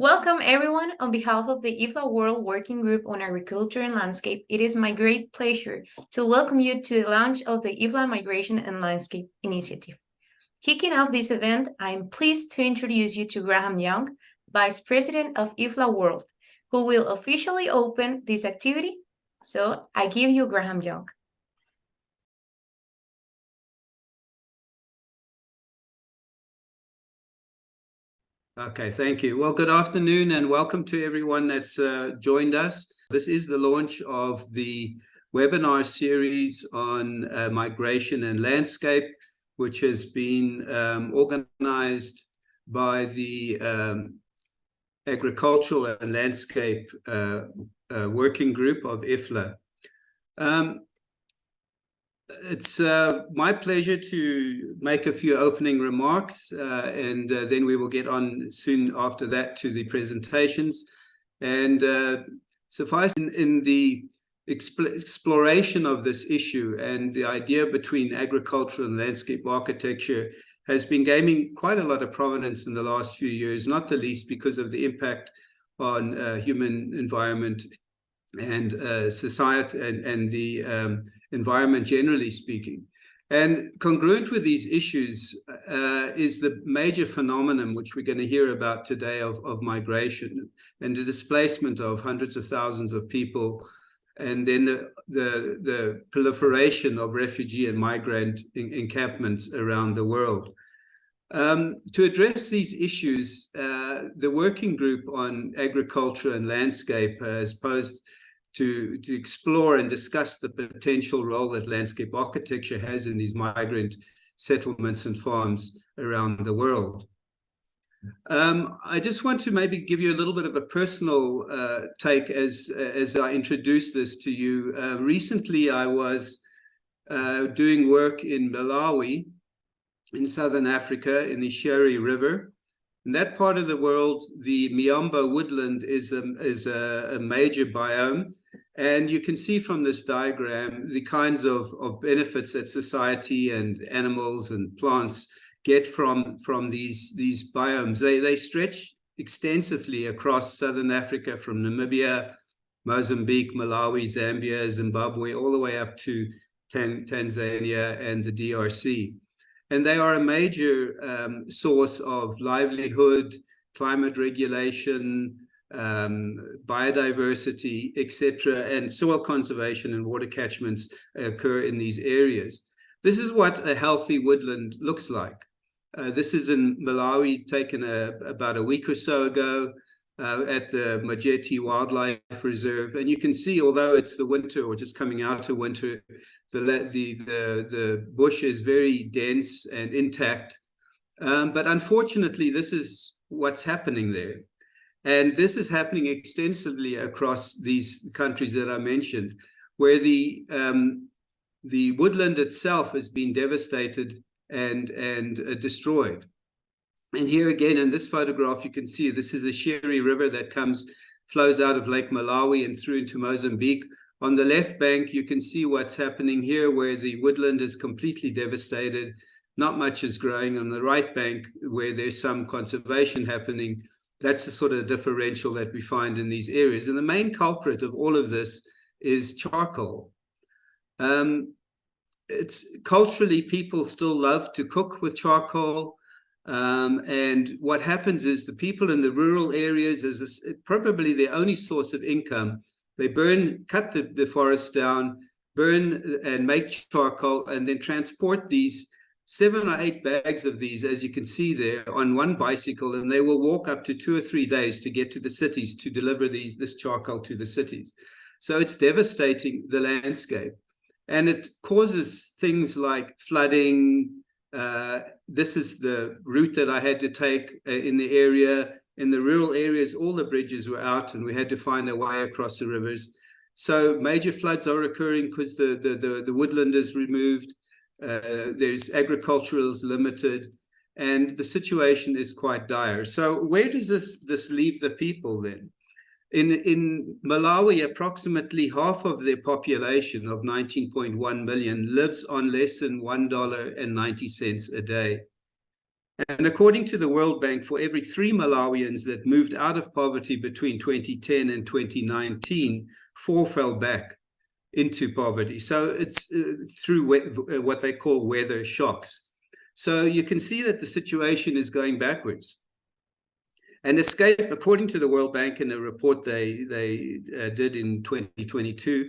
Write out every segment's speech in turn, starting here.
Welcome everyone. On behalf of the Ifla World Working Group on Agriculture and Landscape, it is my great pleasure to welcome you to the launch of the Ifla Migration and Landscape Initiative. Kicking off this event, I am pleased to introduce you to Graham Young, Vice President of Ifla World, who will officially open this activity. So I give you Graham Young. Okay, thank you. Well, good afternoon and welcome to everyone that's joined us. This is the launch of the webinar series on migration and landscape, which has been organized by the Agricultural and Landscape Working Group of Ifla. It's my pleasure to make a few opening remarks, and then we will get on soon after that to the presentations. And suffice in the exploration of this issue and the idea between agricultural and landscape architecture has been gaining quite a lot of prominence in the last few years, not the least because of the impact on human environment and society and the environment generally speaking. And congruent with these issues is the major phenomenon which we're going to hear about today of migration and the displacement of hundreds of thousands of people, and then the proliferation of refugee and migrant encampments around the world. To address these issues, the working group on agriculture and landscape has posed to explore and discuss the potential role that landscape architecture has in these migrant settlements and farms around the world. I just want to maybe give you a little bit of a personal take as I introduce this to you. Recently, I was doing work in Malawi, in southern Africa, in the Sheri River. In that part of the world, the Miamba woodland is a major biome. And you can see from this diagram the kinds of benefits that society and animals and plants get from these biomes. They stretch extensively across southern Africa, from Namibia, Mozambique, Malawi, Zambia, Zimbabwe, all the way up to Tanzania and the DRC. And they are a major source of livelihood, climate regulation, biodiversity, etc., and soil conservation and water catchments occur in these areas. This is what a healthy woodland looks like. This is in Malawi, taken about a week or so ago at the Majeti Wildlife Reserve. And you can see, although it's the winter or just coming out of winter, the bush is very dense and intact. But unfortunately, this is what's happening there. And this is happening extensively across these countries that I mentioned, where the woodland itself has been devastated and destroyed. And here again, in this photograph, you can see this is a Sheri River that flows out of Lake Malawi and through into Mozambique. On the left bank, you can see what's happening here, where the woodland is completely devastated. Not much is growing. On the right bank, where there's some conservation happening, that's the sort of differential that we find in these areas. And the main culprit of all of this is charcoal. It's culturally, people still love to cook with charcoal. And what happens is the people in the rural areas is probably their only source of income. They cut the forest down, burn and make charcoal, and then transport these 7 or 8 bags of these, as you can see there, on one bicycle, and they will walk up to 2 or 3 days to get to the cities to deliver this charcoal to the cities. So it's devastating the landscape, and it causes things like flooding. This is the route that I had to take in the area. In the rural areas, all the bridges were out, and we had to find a way across the rivers. So major floods are occurring because the woodland is removed. There's agricultural is limited, and the situation is quite dire. So where does this leave the people then? In Malawi, approximately half of their population of 19.1 million lives on less than $1.90 a day. And according to the World Bank, for every 3 Malawians that moved out of poverty between 2010 and 2019, 4 fell back into poverty. So it's through what they call weather shocks. So you can see that the situation is going backwards. And escape, according to the World Bank in a report they did in 2022,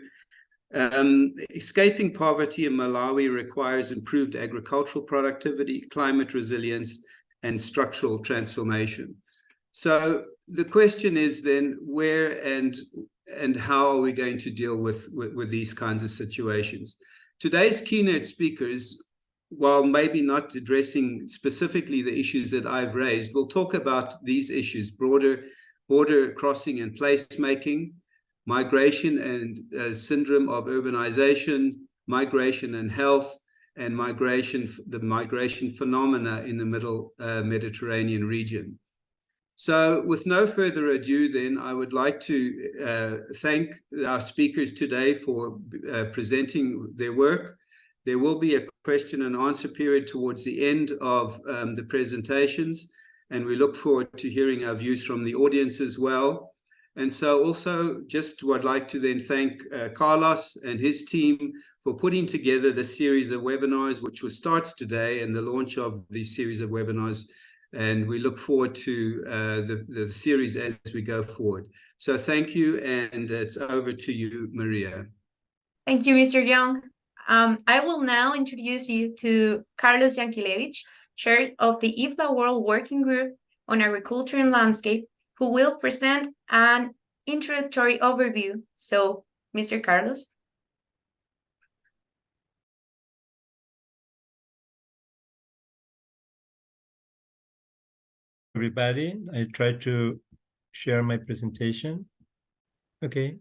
escaping poverty in Malawi requires improved agricultural productivity, climate resilience, and structural transformation. So the question is then, where and how are we going to deal with these kinds of situations? Today's keynote speakers, while maybe not addressing specifically the issues that I've raised, will talk about these issues: border crossing and placemaking, migration and syndrome of urbanization, migration and health, and the migration phenomena in the middle Mediterranean region. So with no further ado, then, I would like to thank our speakers today for presenting their work. There will be a question and answer period towards the end of the presentations, and we look forward to hearing our views from the audience as well. And so also just would like to then thank Carlos and his team for putting together this series of webinars, which starts today, and the launch of this series of webinars. And we look forward to the series as we go forward. So thank you, and it's over to you, Maria. Thank you, Mr. Young. I will now introduce you to Carlos Yankilevich, Chair of the Ifla World Working Group on Agriculture and Landscape, who will present an introductory overview. So, Mr. Carlos. Everybody, I try to share my presentation. Okay.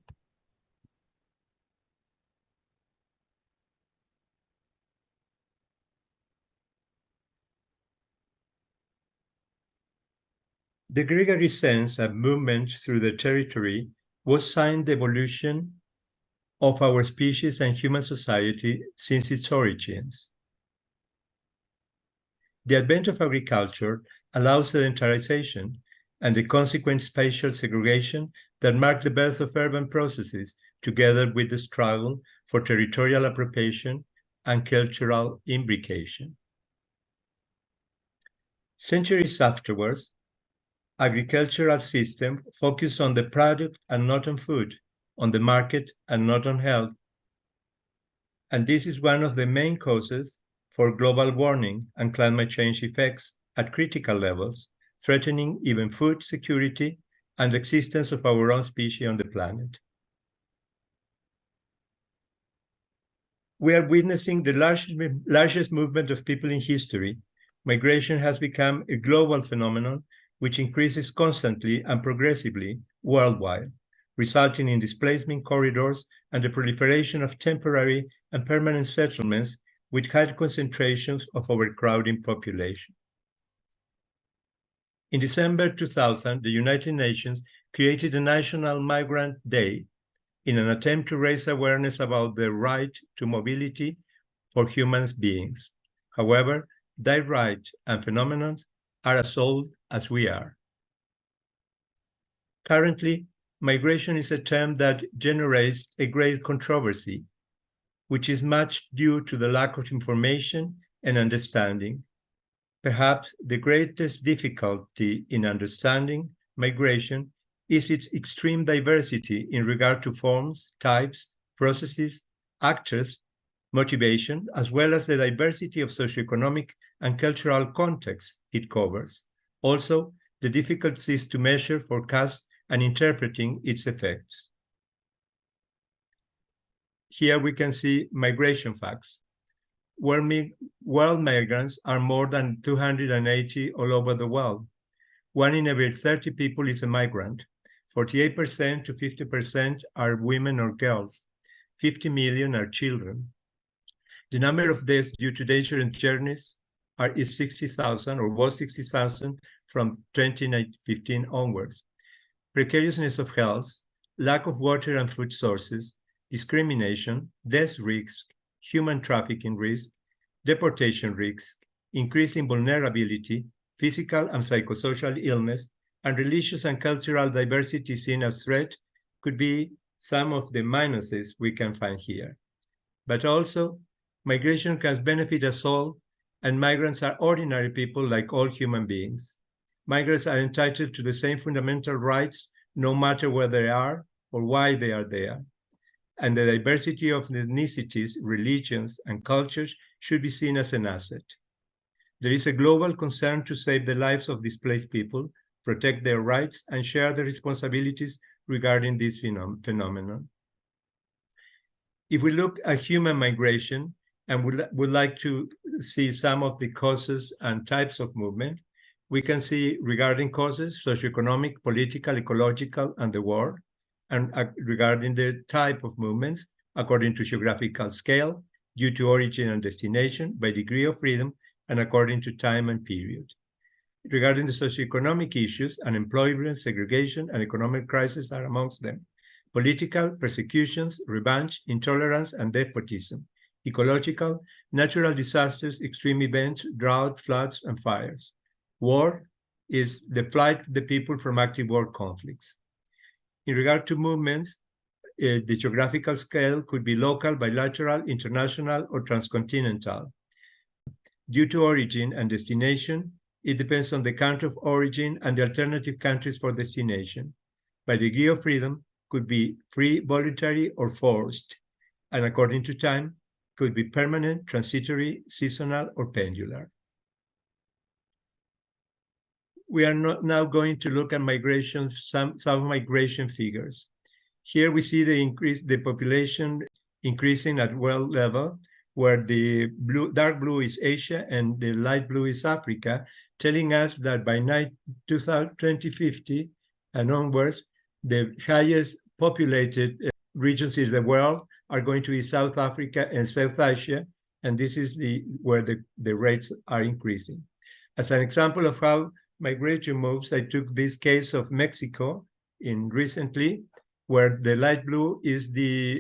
The gregarious sense of movement through the territory was sign the evolution of our species and human society since its origins. The advent of agriculture allows sedentarization and the consequent spatial segregation that marked the birth of urban processes, together with the struggle for territorial appropriation and cultural imbrication. Centuries afterwards, agricultural system focused on the product and not on food, on the market and not on health. And this is one of the main causes for global warming and climate change effects at critical levels, threatening even food security and the existence of our own species on the planet. We are witnessing the largest movement of people in history. Migration has become a global phenomenon which increases constantly and progressively worldwide, resulting in displacement corridors and the proliferation of temporary and permanent settlements with high concentrations of overcrowding population. In December 2000, the United Nations created a National Migrant Day in an attempt to raise awareness about the right to mobility for human beings. However, that right and phenomena are as old as we are. Currently, migration is a term that generates a great controversy, which is much due to the lack of information and understanding. Perhaps the greatest difficulty in understanding migration is its extreme diversity in regard to forms, types, processes, actors, motivation, as well as the diversity of socioeconomic and cultural contexts it covers. Also, the difficulties to measure, forecast, and interpreting its effects. Here we can see migration facts. World migrants are more than 280 all over the world. 1 in every 30 people is a migrant. 48% to 50% are women or girls. 50 million are children. The number of deaths due to dangerous journeys is 60,000 or was 60,000 from 2015 onwards. Precariousness of health, lack of water and food sources, discrimination, death risk, human trafficking risk, deportation risk, increasing vulnerability, physical and psychosocial illness, and religious and cultural diversity seen as threat could be some of the minuses we can find here. But also, migration can benefit us all, and migrants are ordinary people like all human beings. Migrants are entitled to the same fundamental rights no matter where they are or why they are there. And the diversity of ethnicities, religions, and cultures should be seen as an asset. There is a global concern to save the lives of displaced people, protect their rights, and share the responsibilities regarding this phenomenon. If we look at human migration and would like to see some of the causes and types of movement, we can see regarding causes, socioeconomic, political, ecological, and the war, and regarding the type of movements, according to geographical scale, due to origin and destination, by degree of freedom, and according to time and period. Regarding the socioeconomic issues, unemployment, segregation, and economic crisis are amongst them. Political, persecutions, revenge, intolerance, and despotism. Ecological, natural disasters, extreme events, drought, floods, and fires. War is the flight of the people from active war conflicts. In regard to movements, the geographical scale could be local, bilateral, international, or transcontinental. Due to origin and destination, it depends on the country of origin and the alternative countries for destination. By degree of freedom, could be free, voluntary, or forced, and according to time, could be permanent, transitory, seasonal, or pendular. We are now going to look at migration, some migration figures. Here we see the population increasing at world level, where the dark blue is Asia and the light blue is Africa, telling us that by 2050 and onwards, the highest populated regions in the world are going to be South Africa and South Asia, and this is where the rates are increasing. As an example of how migration moves, I took this case of Mexico recently, where the light blue is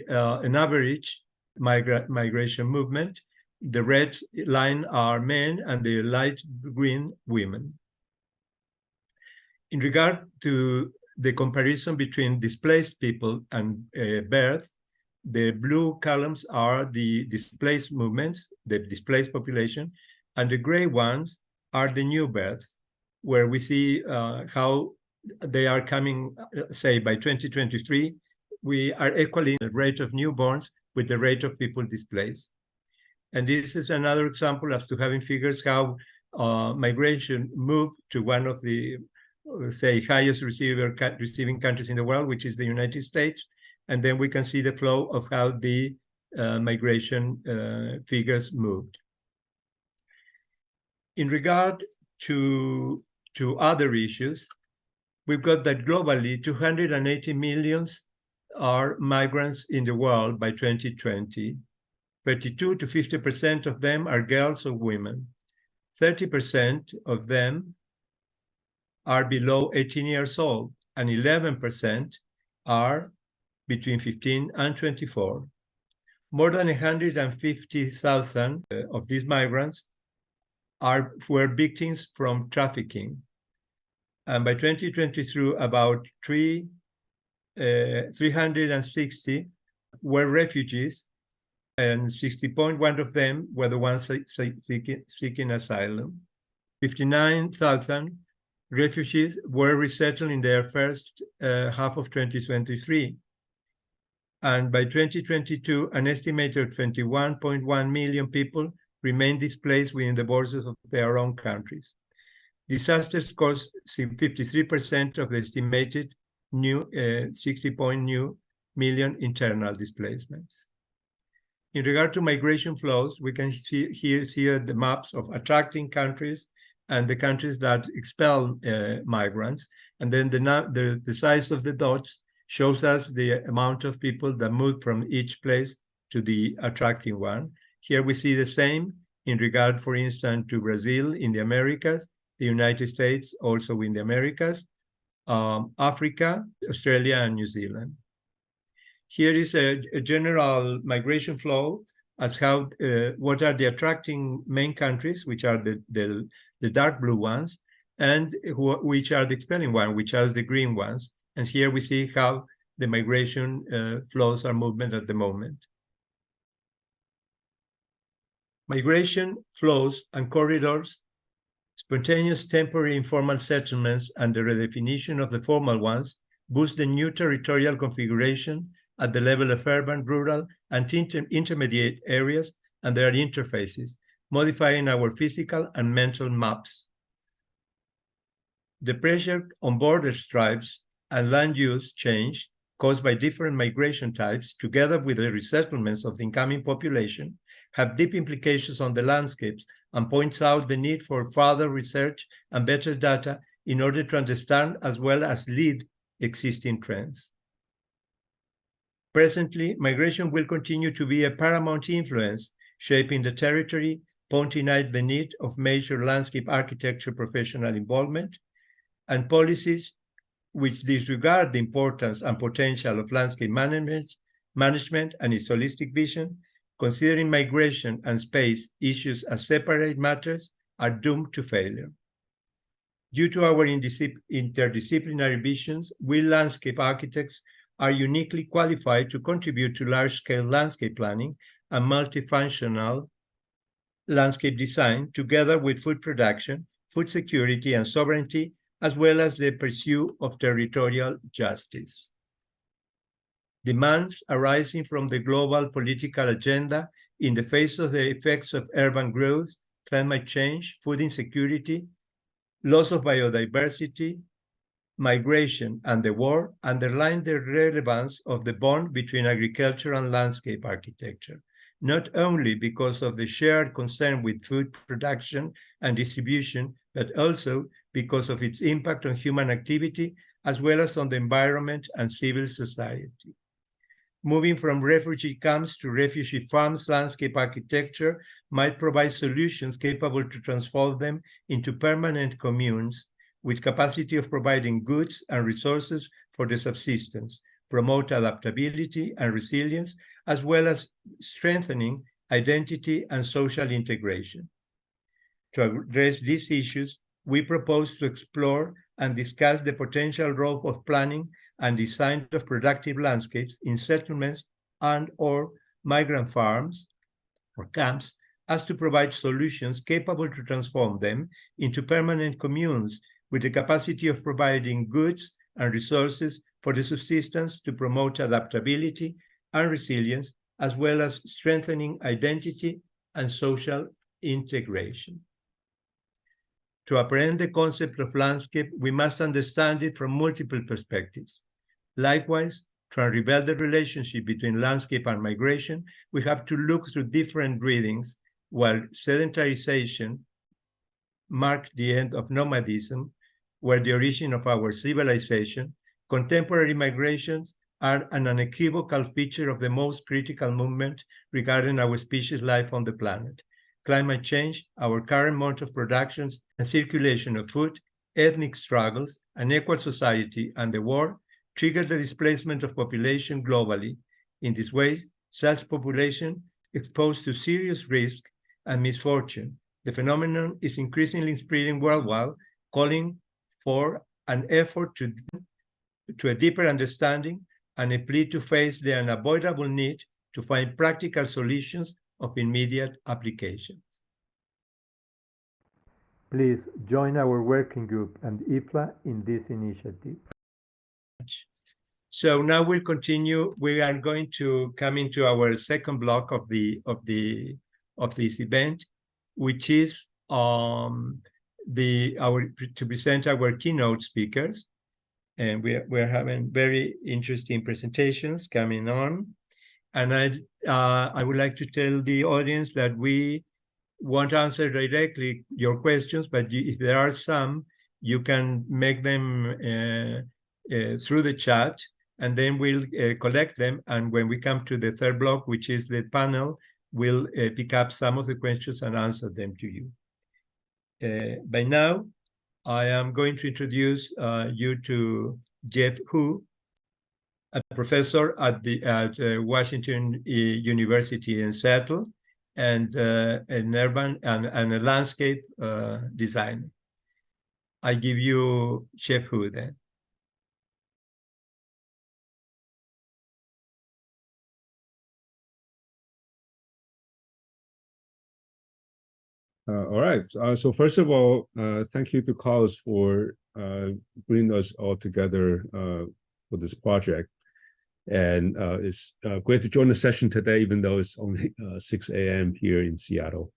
an average migration movement. The red line are men and the light green women. In regard to the comparison between displaced people and birth, the blue columns are the displaced movements, the displaced population, and the gray ones are the new births, where we see how they are coming, say, by 2023, we are equaling the rate of newborns with the rate of people displaced. And this is another example as to having figures how migration moved to one of the, say, highest receiving countries in the world, which is the United States. And then we can see the flow of how the migration figures moved. In regard to other issues, we've got that globally 280 million are migrants in the world by 2020. 32 to 50% of them are girls or women. 30% of them are below 18 years old, and 11% are between 15 and 24. More than 150,000 of these migrants were victims from trafficking. And by 2023, about 360 were refugees, and 60.1 of them were the ones seeking asylum. 59,000 refugees were resettled in their first half of 2023. And by 2022, an estimated 21.1 million people remain displaced within the borders of their own countries. Disasters caused 53% of the estimated 60 million internal displacements. In regard to migration flows, we can see here the maps of attracting countries and the countries that expel migrants. And then the size of the dots shows us the amount of people that move from each place to the attracting one. Here we see the same in regard, for instance, to Brazil in the Americas, the United States also in the Americas, Africa, Australia, and New Zealand. Here is a general migration flow as how what are the attracting main countries, which are the dark blue ones, and which are the expelling ones, which are the green ones. And here we see how the migration flows are movement at the moment. Migration flows and corridors, spontaneous temporary informal settlements, and the redefinition of the formal ones boost the new territorial configuration at the level of urban, rural, and intermediate areas and their interfaces, modifying our physical and mental maps. The pressure on border stripes and land use change caused by different migration types, together with the resettlements of the incoming population, have deep implications on the landscapes and points out the need for further research and better data in order to understand as well as lead existing trends. Presently, migration will continue to be a paramount influence, shaping the territory, pointing out the need of major landscape architecture professional involvement, and policies which disregard the importance and potential of landscape management and its holistic vision, considering migration and space issues as separate matters, are doomed to failure. Due to our interdisciplinary visions, we landscape architects are uniquely qualified to contribute to large-scale landscape planning and multifunctional landscape design, together with food production, food security, and sovereignty, as well as the pursuit of territorial justice. Demands arising from the global political agenda in the face of the effects of urban growth, climate change, food insecurity, loss of biodiversity, migration, and the war underline the relevance of the bond between agriculture and landscape architecture, not only because of the shared concern with food production and distribution, but also because of its impact on human activity, as well as on the environment and civil society. Moving from refugee camps to refugee farms, landscape architecture might provide solutions capable to transform them into permanent communes with capacity of providing goods and resources for the subsistence, promote adaptability and resilience, as well as strengthening identity and social integration. To address these issues, we propose to explore and discuss the potential role of planning and design of productive landscapes in settlements and/or migrant farms or camps, as to provide solutions capable to transform them into permanent communes with the capacity of providing goods and resources for the subsistence to promote adaptability and resilience, as well as strengthening identity and social integration. To apprehend the concept of landscape, we must understand it from multiple perspectives. Likewise, to unravel the relationship between landscape and migration, we have to look through different readings. While sedentarization marked the end of nomadism, were the origin of our civilization, contemporary migrations are an unequivocal feature of the most critical movement regarding our species' life on the planet. Climate change, our current mode of productions and circulation of food, ethnic struggles, unequal society, and the war trigger the displacement of population globally. In this way, such population exposed to serious risk and misfortune. The phenomenon is increasingly spreading worldwide, calling for an effort to a deeper understanding and a plea to face the unavoidable need to find practical solutions of immediate applications. Please join our working group and Ifla in this initiative. So now we'll continue. We are going to come into our second block of this event, which is to present our keynote speakers, and we're having very interesting presentations coming on. And I would like to tell the audience that we won't answer directly your questions, but if there are some, you can make them through the chat, and then we'll collect them. And when we come to the third block, which is the panel, we'll pick up some of the questions and answer them to you. By now, I am going to introduce you to Jeff Hu, a professor at Washington University in Seattle, and an urban and a landscape designer. I give you Chef Hu then. All right. So first of all, thank you to Carlos for bringing us all together for this project. And it's great to join the session today, even though it's only 6 a.m. here in Seattle.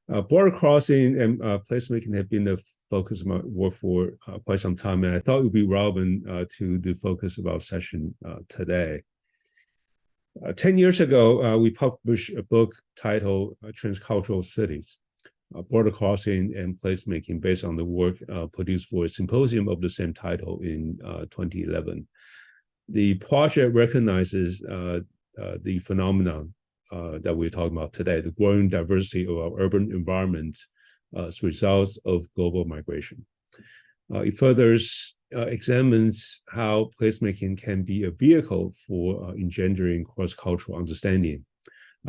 Border crossing and placemaking have been the focus of my work for quite some time, and I thought it would be relevant to the focus of our session today. 10 years ago, we published a book titled Transcultural Cities, Border Crossing and Placemaking, based on the work produced for a symposium of the same title in 2011. The project recognizes the phenomenon that we're talking about today, the growing diversity of our urban environment as results of global migration. It further examines how placemaking can be a vehicle for engendering cross-cultural understanding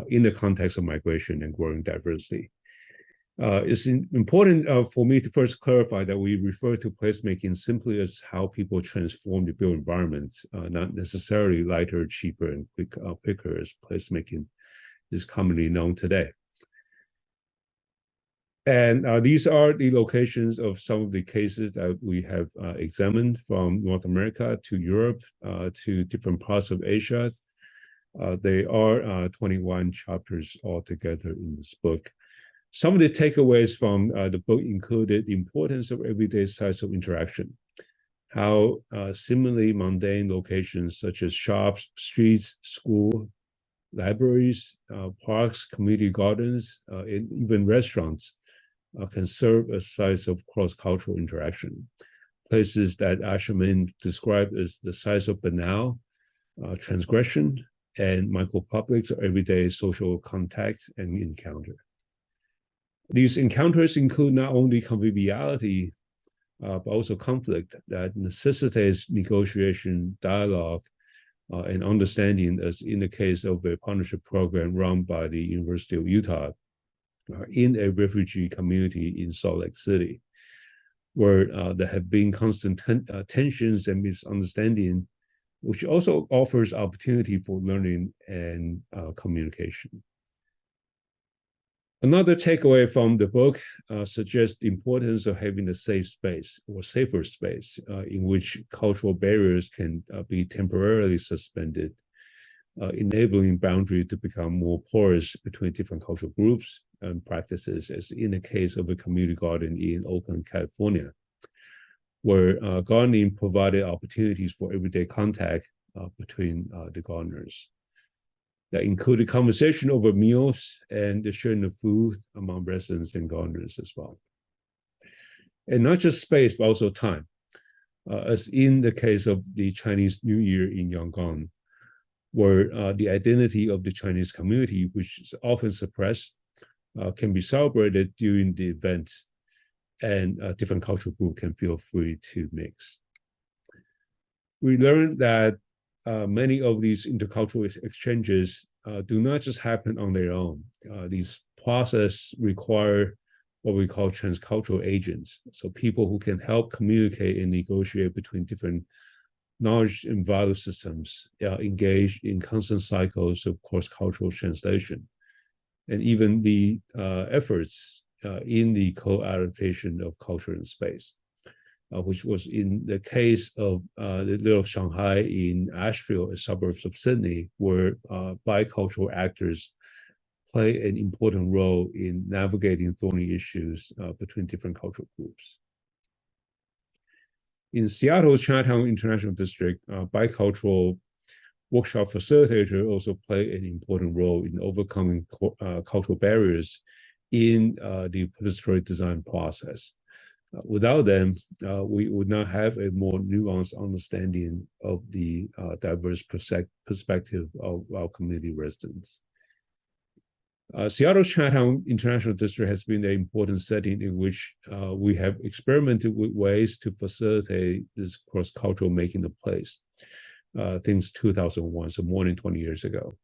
in the context of migration and growing diversity. It's important for me to first clarify that we refer to placemaking simply as how people transform the built environments, not necessarily lighter, cheaper, and quicker as placemaking is commonly known today. And these are the locations of some of the cases that we have examined, from North America to Europe to different parts of Asia. There are 21 chapters altogether in this book. Some of the takeaways from the book included the importance of everyday sites of interaction, how seemingly mundane locations such as shops, streets, school, libraries, parks, community gardens, and even restaurants can serve as sites of cross-cultural interaction. Places that Asherman described as the sites of banal transgression and micropublics of everyday social contact and encounter. These encounters include not only conviviality, but also conflict that necessitates negotiation, dialogue, and understanding, as in the case of a partnership program run by the University of Utah in a refugee community in Salt Lake City, where there have been constant tensions and misunderstanding, which also offers opportunity for learning and communication. Another takeaway from the book suggests the importance of having a safe space or safer space in which cultural barriers can be temporarily suspended, enabling boundaries to become more porous between different cultural groups and practices, as in the case of a community garden in Oakland, California, where gardening provided opportunities for everyday contact between the gardeners. That included conversation over meals and the sharing of food among residents and gardeners as well. And not just space, but also time, as in the case of the Chinese New Year in Yangon, where the identity of the Chinese community, which is often suppressed, can be celebrated during the event, and different cultural groups can feel free to mix. We learned that many of these intercultural exchanges do not just happen on their own. These processes require what we call transcultural agents, so people who can help communicate and negotiate between different knowledge and value systems, engage in constant cycles of cross-cultural translation, and even the efforts in the co-adaptation of culture and space. Which was in the case of the Little Shanghai in Asheville, a suburb of Sydney, where bicultural actors play an important role in navigating thorny issues between different cultural groups. In Seattle's Chinatown International District, bicultural workshop facilitators also play an important role in overcoming cultural barriers in the participatory design process. Without them, we would not have a more nuanced understanding of the diverse perspective of our community residents. Seattle's Chinatown International District has been an important setting in which we have experimented with ways to facilitate this cross-cultural making of place since 2001, so more than 20 years ago.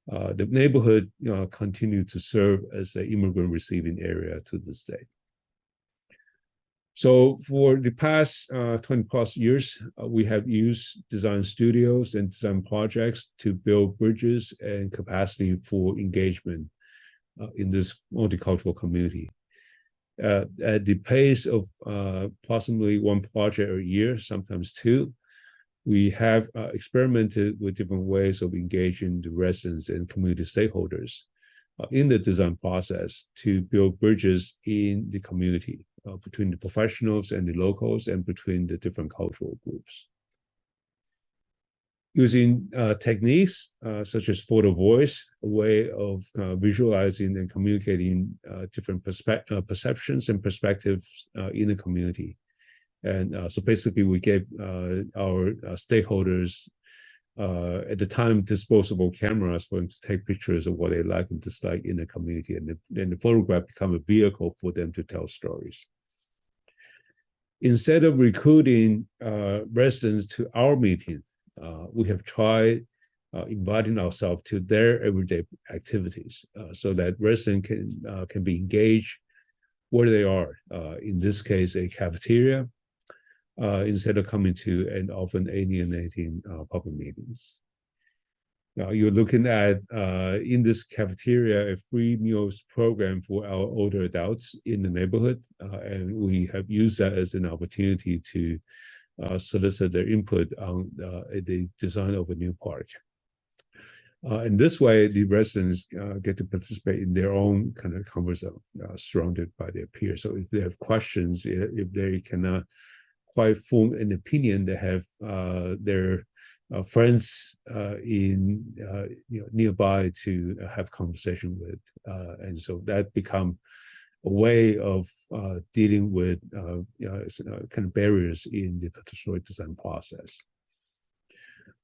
The neighborhood continued to serve as an immigrant receiving area to this day. So for the past 20 plus years, we have used design studios and design projects to build bridges and capacity for engagement in this multicultural community. At the pace of approximately one project a year, sometimes two, we have experimented with different ways of engaging the residents and community stakeholders in the design process to build bridges in the community between the professionals and the locals and between the different cultural groups. Using techniques such as photo voice, a way of visualizing and communicating different perceptions and perspectives in the community. And so basically we gave our stakeholders at the time disposable cameras for them to take pictures of what they like and dislike in the community, and then the photograph become a vehicle for them to tell stories. Instead of recruiting residents to our meeting, we have tried inviting ourselves to their everyday activities so that residents can be engaged where they are. In this case, a cafeteria, instead of coming to and often alienating public meetings. Now you're looking at, in this cafeteria, a free meals program for our older adults in the neighborhood. And we have used that as an opportunity to solicit their input on the design of a new park. In this way, the residents get to participate in their own kind of comfort zone, surrounded by their peers. So if they have questions, if they cannot quite form an opinion, they have their friends in nearby to have conversation with, and so that become a way of dealing with kind of barriers in the participatory design process.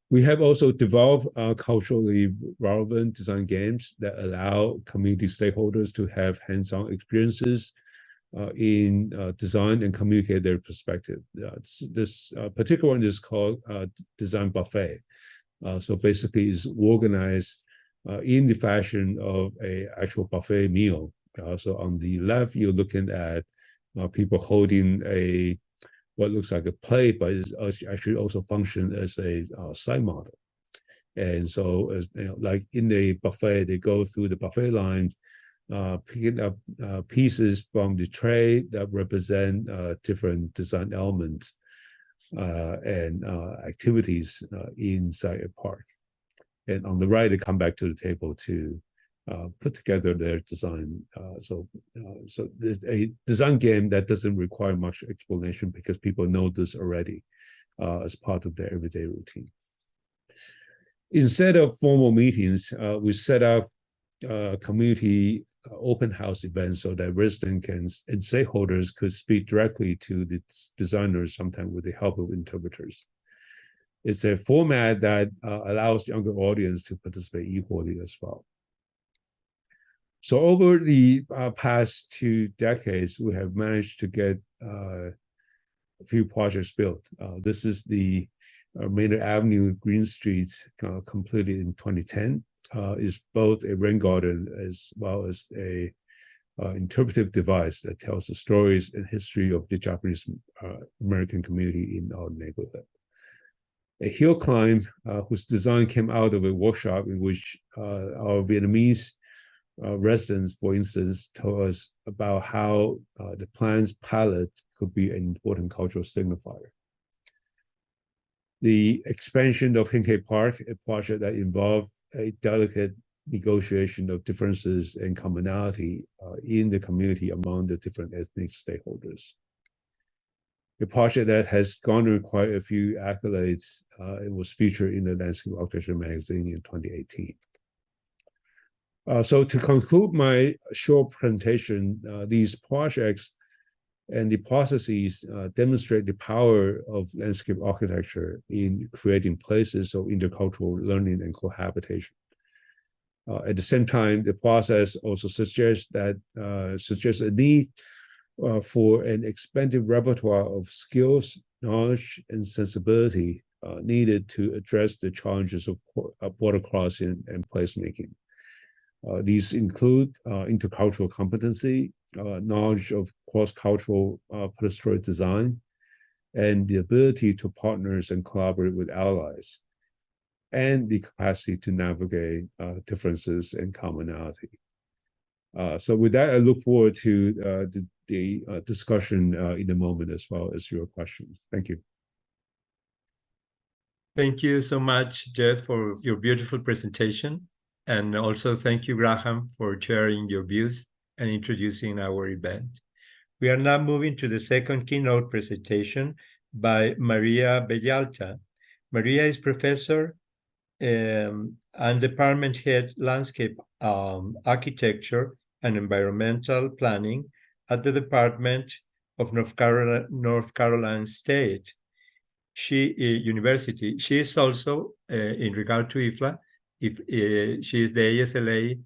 We have also developed culturally relevant design games that allow community stakeholders to have hands-on experiences in design and communicate their perspective. This particular one is called Design Buffet. So basically it's organized in the fashion of an actual buffet meal. So on the left, you're looking at people holding what looks like a plate, but it actually also function as a side model. And so, as like in the buffet, they go through the buffet line, picking up pieces from the tray that represent different design elements and activities inside a park. And on the right, they come back to the table to put together their design. So there's a design game that doesn't require much explanation because people know this already as part of their everyday routine. Instead of formal meetings, we set up community open house events so that residents and stakeholders could speak directly to the designers, sometimes with the help of interpreters. It's a format that allows younger audience to participate equally as well. So over the past 2 decades, we have managed to get a few projects built. This is the Maynard Avenue Green Street completed in 2010. Is both a rain garden as well as a interpretive device that tells the stories and history of the Japanese American community in our neighborhood. A hill climb whose design came out of a workshop in which our Vietnamese residents, for instance, told us about how the plant's palette could be an important cultural signifier. The expansion of Hinckley Park, a project that involved a delicate negotiation of differences and commonality in the community among the different ethnic stakeholders. A project that has garnered quite a few accolades. It was featured in the Landscape Architecture magazine in 2018. So to conclude my short presentation, these projects and the processes demonstrate the power of landscape architecture in creating places of intercultural learning and cohabitation. At the same time, the process also suggests a need for an expanded repertoire of skills, knowledge, and sensibility needed to address the challenges of border crossing and placemaking. These include intercultural competency, knowledge of cross-cultural participatory design, and the ability to partners and collaborate with allies, and the capacity to navigate differences and commonality. So with that, I look forward to the discussion in a moment, as well as your questions. Thank you. Thank you so much, Jeff, for your beautiful presentation. And also thank you, Graham, for sharing your views and introducing our event. We are now moving to the second keynote presentation by Maria Bellalta. Maria is professor and department head landscape architecture and environmental planning at the Department of North Carolina State University. She is also, in regard to Ifla, she is the ASLA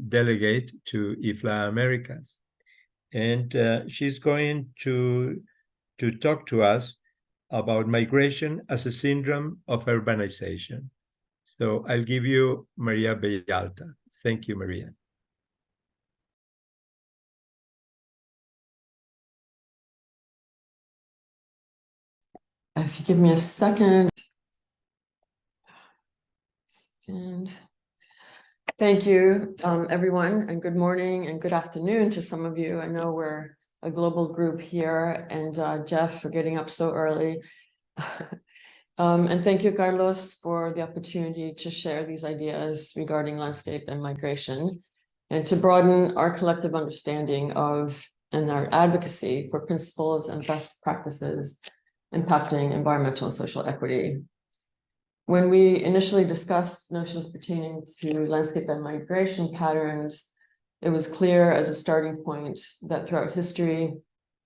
delegate to Ifla Americas. And she's going to talk to us about migration as a syndrome of urbanization. So I'll give you Maria Bellalta. Thank you, Maria. If you give me a second. Thank you, everyone, and good morning and good afternoon to some of you. I know we're a global group here, and Jeff for getting up so early. And thank you, Carlos, for the opportunity to share these ideas regarding landscape and migration, and to broaden our collective understanding of and our advocacy for principles and best practices impacting environmental and social equity. When we initially discussed notions pertaining to landscape and migration patterns, it was clear as a starting point that throughout history,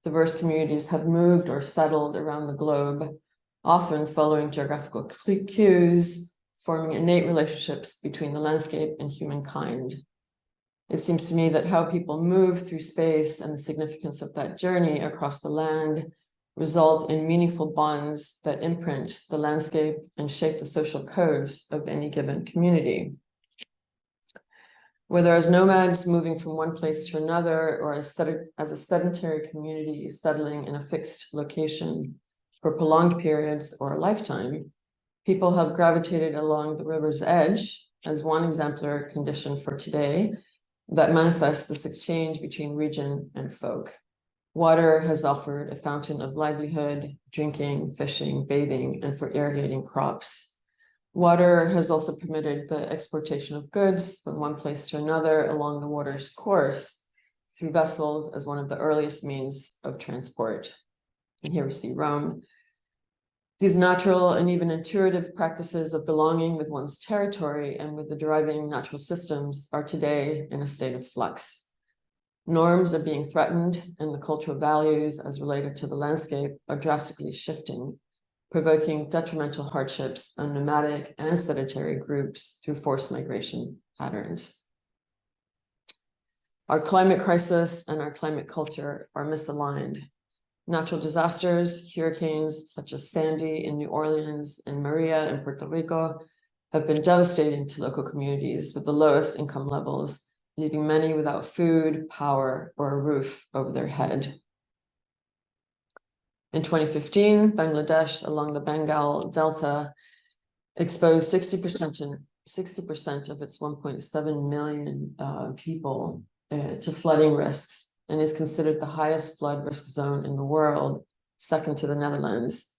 diverse communities have moved or settled around the globe, often following geographical cues, forming innate relationships between the landscape and humankind. It seems to me that how people move through space and the significance of that journey across the land result in meaningful bonds that imprint the landscape and shape the social codes of any given community. Whether as nomads moving from one place to another, or as a sedentary community settling in a fixed location for prolonged periods or a lifetime, people have gravitated along the river's edge as one exemplar condition for today that manifests this exchange between region and folk. Water has offered a fountain of livelihood, drinking, fishing, bathing, and for irrigating crops. Water has also permitted the exportation of goods from one place to another along the water's course through vessels as one of the earliest means of transport. And here we see Rome. These natural and even intuitive practices of belonging with one's territory and with the deriving natural systems are today in a state of flux. Norms are being threatened, and the cultural values as related to the landscape are drastically shifting, provoking detrimental hardships on nomadic and sedentary groups through forced migration patterns. Our climate crisis and our climate culture are misaligned. Natural disasters, hurricanes such as Sandy in New Orleans and Maria in Puerto Rico, have been devastating to local communities with the lowest income levels, leaving many without food, power, or a roof over their head. In 2015, Bangladesh along the Bengal Delta exposed 60% of its 1.7 million people to flooding risks, and is considered the highest flood risk zone in the world, second to the Netherlands.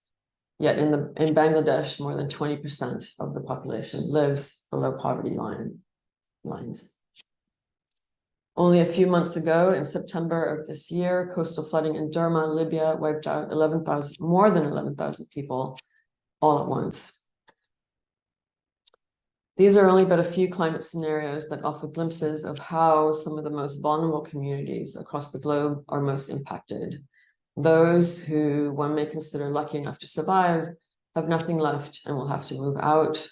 Yet in Bangladesh, more than 20% of the population lives below poverty lines. Only a few months ago, in September of this year, coastal flooding in Derma, Libya, wiped out more than 11,000 people all at once. These are only but a few climate scenarios that offer glimpses of how some of the most vulnerable communities across the globe are most impacted. Those who one may consider lucky enough to survive have nothing left and will have to move out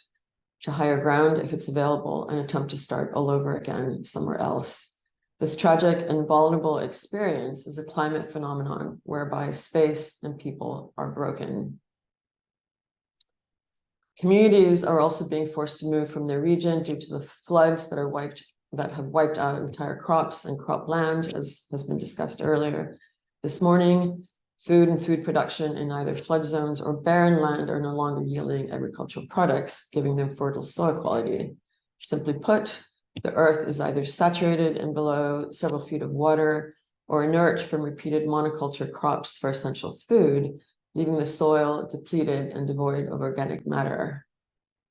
to higher ground if it's available and attempt to start all over again somewhere else. This tragic and vulnerable experience is a climate phenomenon whereby space and people are broken. Communities are also being forced to move from their region due to the floods that are wiped that have wiped out entire crops and cropland, as has been discussed earlier this morning. Food and food production in either flood zones or barren land are no longer yielding agricultural products, giving them fertile soil quality. Simply put, the earth is either saturated and below several feet of water or inert from repeated monoculture crops for essential food, leaving the soil depleted and devoid of organic matter.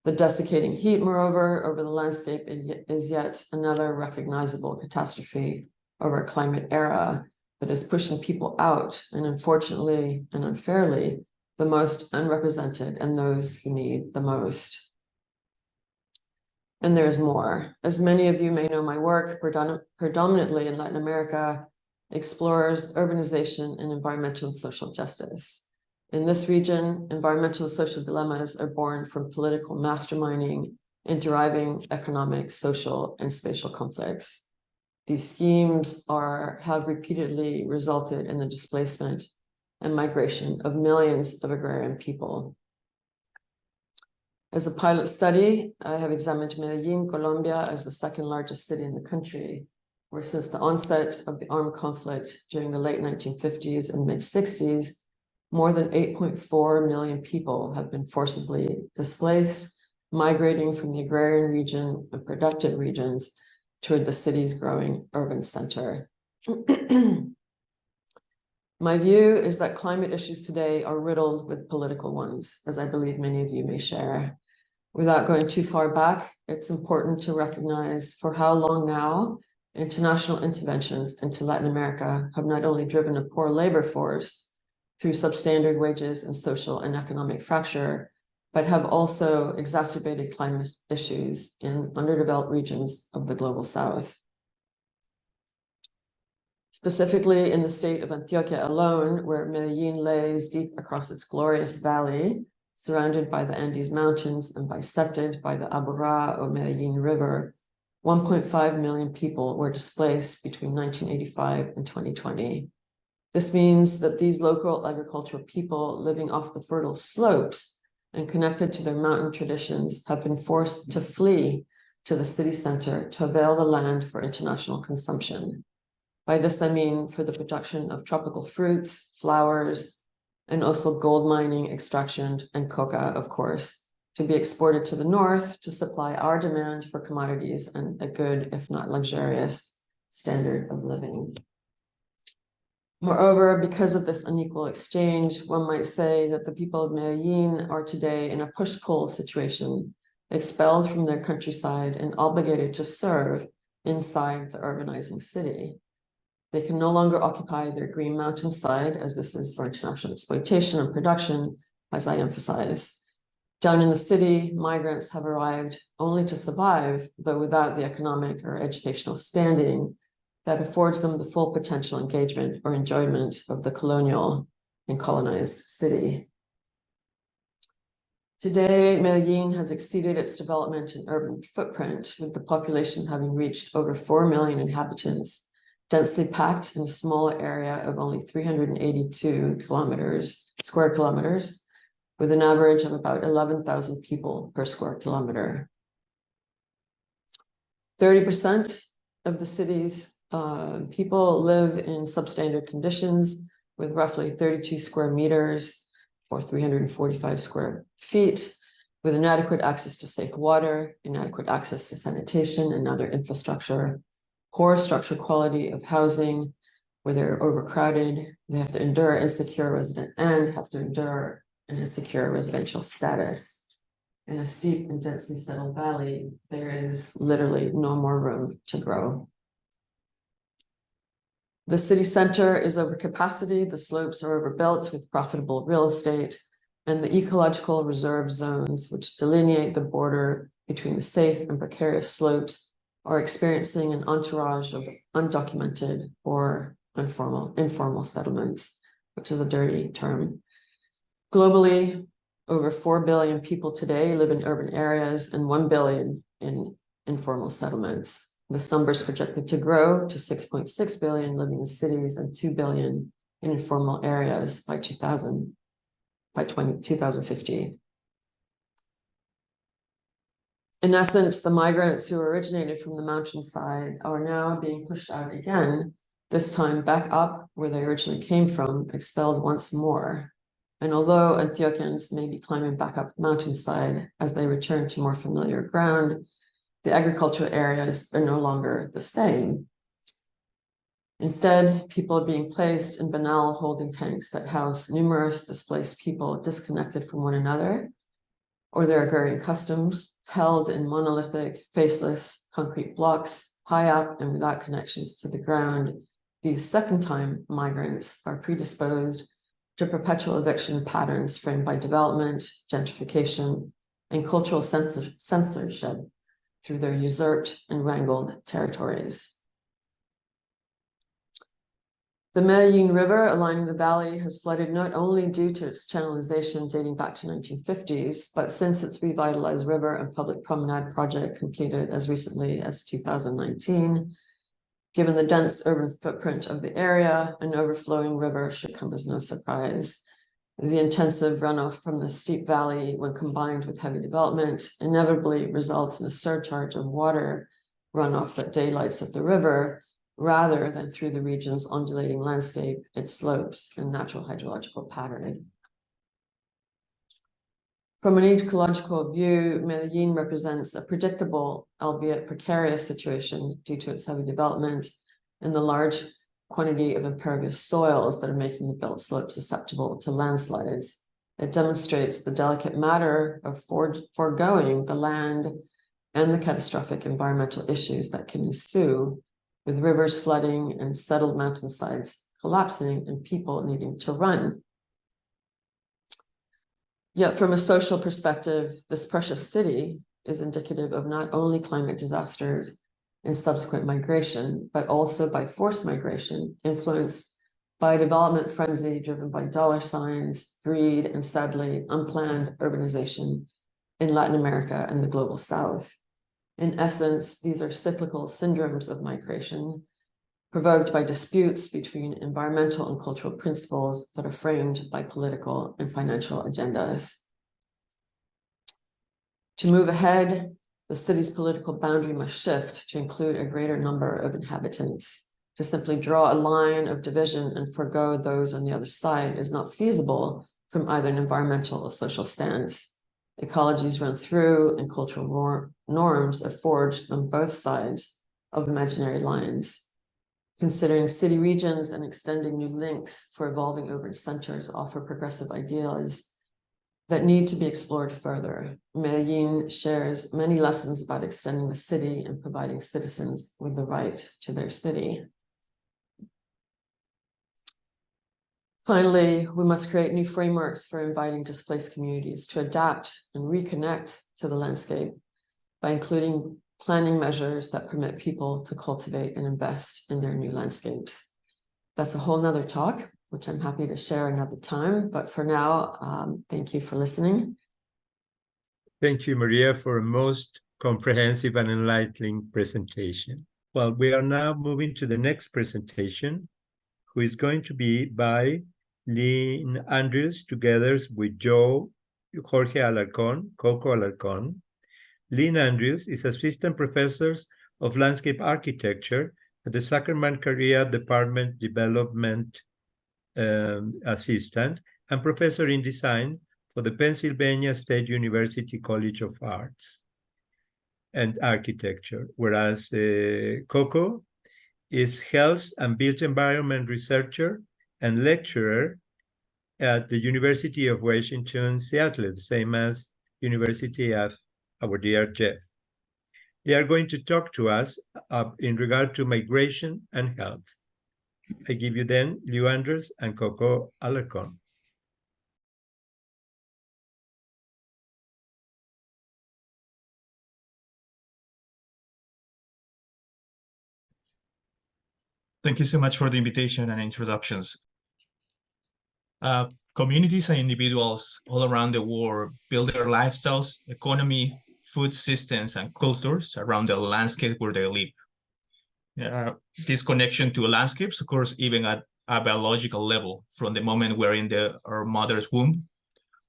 The desiccating heat, moreover, over the landscape is yet another recognizable catastrophe of our climate era that is pushing people out, and unfortunately and unfairly, the most unrepresented and those who need the most. And there's more. As many of you may know, my work, predominantly in Latin America, explores urbanization and environmental and social justice. In this region, environmental and social dilemmas are born from political masterminding and deriving economic, social, and spatial conflicts. These schemes have repeatedly resulted in the displacement and migration of millions of agrarian people. As a pilot study, I have examined Medellin, Colombia, as the second largest city in the country, where since the onset of the armed conflict during the late 1950s and mid-60s, more than 8.4 million people have been forcibly displaced, migrating from the agrarian region and productive regions toward the city's growing urban center. My view is that climate issues today are riddled with political ones, as I believe many of you may share. Without going too far back, it's important to recognize for how long now international interventions into Latin America have not only driven a poor labor force through substandard wages and social and economic fracture, but have also exacerbated climate issues in underdeveloped regions of the global South. Specifically in the state of Antioquia alone, where Medellin lays deep across its glorious valley, surrounded by the Andes Mountains and bisected by the Aburrá or Medellin River, 1.5 million people were displaced between 1985 and 2020. This means that these local agricultural people living off the fertile slopes and connected to their mountain traditions have been forced to flee to the city center to avail the land for international consumption. By this, I mean for the production of tropical fruits, flowers, and also gold mining, extraction, and coca, of course, to be exported to the north to supply our demand for commodities and a good, if not luxurious, standard of living. Moreover, because of this unequal exchange, one might say that the people of Medellin are today in a push-pull situation, expelled from their countryside and obligated to serve inside the urbanizing city. They can no longer occupy their green mountainside, as this is for international exploitation and production, as I emphasize. Down in the city, migrants have arrived only to survive, though without the economic or educational standing that affords them the full potential engagement or enjoyment of the colonial and colonized city. Today, Medellin has exceeded its development and urban footprint, with the population having reached over 4 million inhabitants, densely packed in a small area of only 382 square kilometers, with an average of about 11,000 people per square kilometer. 30% of the city's people live in substandard conditions, with roughly 32 square meters or 345 square feet, with inadequate access to safe water, inadequate access to sanitation and other infrastructure, poor structural quality of housing, where they're overcrowded, they have to endure an insecure residential status. In a steep and densely settled valley, there is literally no more room to grow. The city center is over capacity, the slopes are overbuilt with profitable real estate, and the ecological reserve zones, which delineate the border between the safe and precarious slopes, are experiencing an entourage of undocumented or informal settlements, which is a dirty term. Globally, over 4 billion people today live in urban areas and 1 billion in informal settlements. This number is projected to grow to 6.6 billion living in cities and 2 billion in informal areas by 2050. In essence, the migrants who originated from the mountainside are now being pushed out again, this time back up where they originally came from, expelled once more. And although Antiochians may be climbing back up the mountainside as they return to more familiar ground, the agricultural areas are no longer the same. Instead, people are being placed in banal holding tanks that house numerous displaced people disconnected from one another or their agrarian customs, held in monolithic, faceless concrete blocks, high up and without connections to the ground. These second-time migrants are predisposed to perpetual eviction patterns framed by development, gentrification, and cultural censorship through their usurped and wrangled territories. The Medellin River aligning the valley has flooded not only due to its channelization dating back to 1950s, but since its revitalized river and public promenade project completed as recently as 2019. Given the dense urban footprint of the area, an overflowing river should come as no surprise. The intensive runoff from the steep valley, when combined with heavy development, inevitably results in a surcharge of water runoff that daylights of the river, rather than through the region's undulating landscape, its slopes, and natural hydrological pattern. From an ecological view, Medellin represents a predictable, albeit precarious situation due to its heavy development and the large quantity of impervious soils that are making the built slope susceptible to landslides. It demonstrates the delicate matter of foregoing the land and the catastrophic environmental issues that can ensue, with rivers flooding and settled mountainsides collapsing and people needing to run. Yet from a social perspective, this precious city is indicative of not only climate disasters and subsequent migration, but also by forced migration influenced by a development frenzy driven by dollar signs, greed, and sadly, unplanned urbanization in Latin America and the global South. In essence, these are cyclical syndromes of migration provoked by disputes between environmental and cultural principles that are framed by political and financial agendas. To move ahead, the city's political boundary must shift to include a greater number of inhabitants. To simply draw a line of division and forego those on the other side is not feasible from either an environmental or social stance. Ecologies run through and cultural norms are forged on both sides of imaginary lines. Considering city regions and extending new links for evolving urban centers offer progressive ideas that need to be explored further. Medellin shares many lessons about extending the city and providing citizens with the right to their city. Finally, we must create new frameworks for inviting displaced communities to adapt and reconnect to the landscape by including planning measures that permit people to cultivate and invest in their new landscapes. That's a whole nother talk, which I'm happy to share another time. But for now, thank you for listening. Thank you, Maria, for a most comprehensive and enlightening presentation. Well, we are now moving to the next presentation, who is going to be by Lynn Andrews, together with Jorge Alarcón, Coco Alarcón. Lynn Andrews is Assistant Professor of Landscape Architecture at the Sacramento Career Department Development Assistant and Professor in Design for the Pennsylvania State University College of Arts and Architecture, whereas Coco is Health and Built Environment Researcher and Lecturer at the University of Washington, Seattle, same as University of our dear Jeff. They are going to talk to us in regard to migration and health. I give you then Lou Andrews and Coco Alarcón. Thank you so much for the invitation and introductions. Communities and individuals all around the world build their lifestyles, economy, food systems, and cultures around the landscape where they live. This connection to landscapes occurs even at a biological level. From the moment we're in our mother's womb,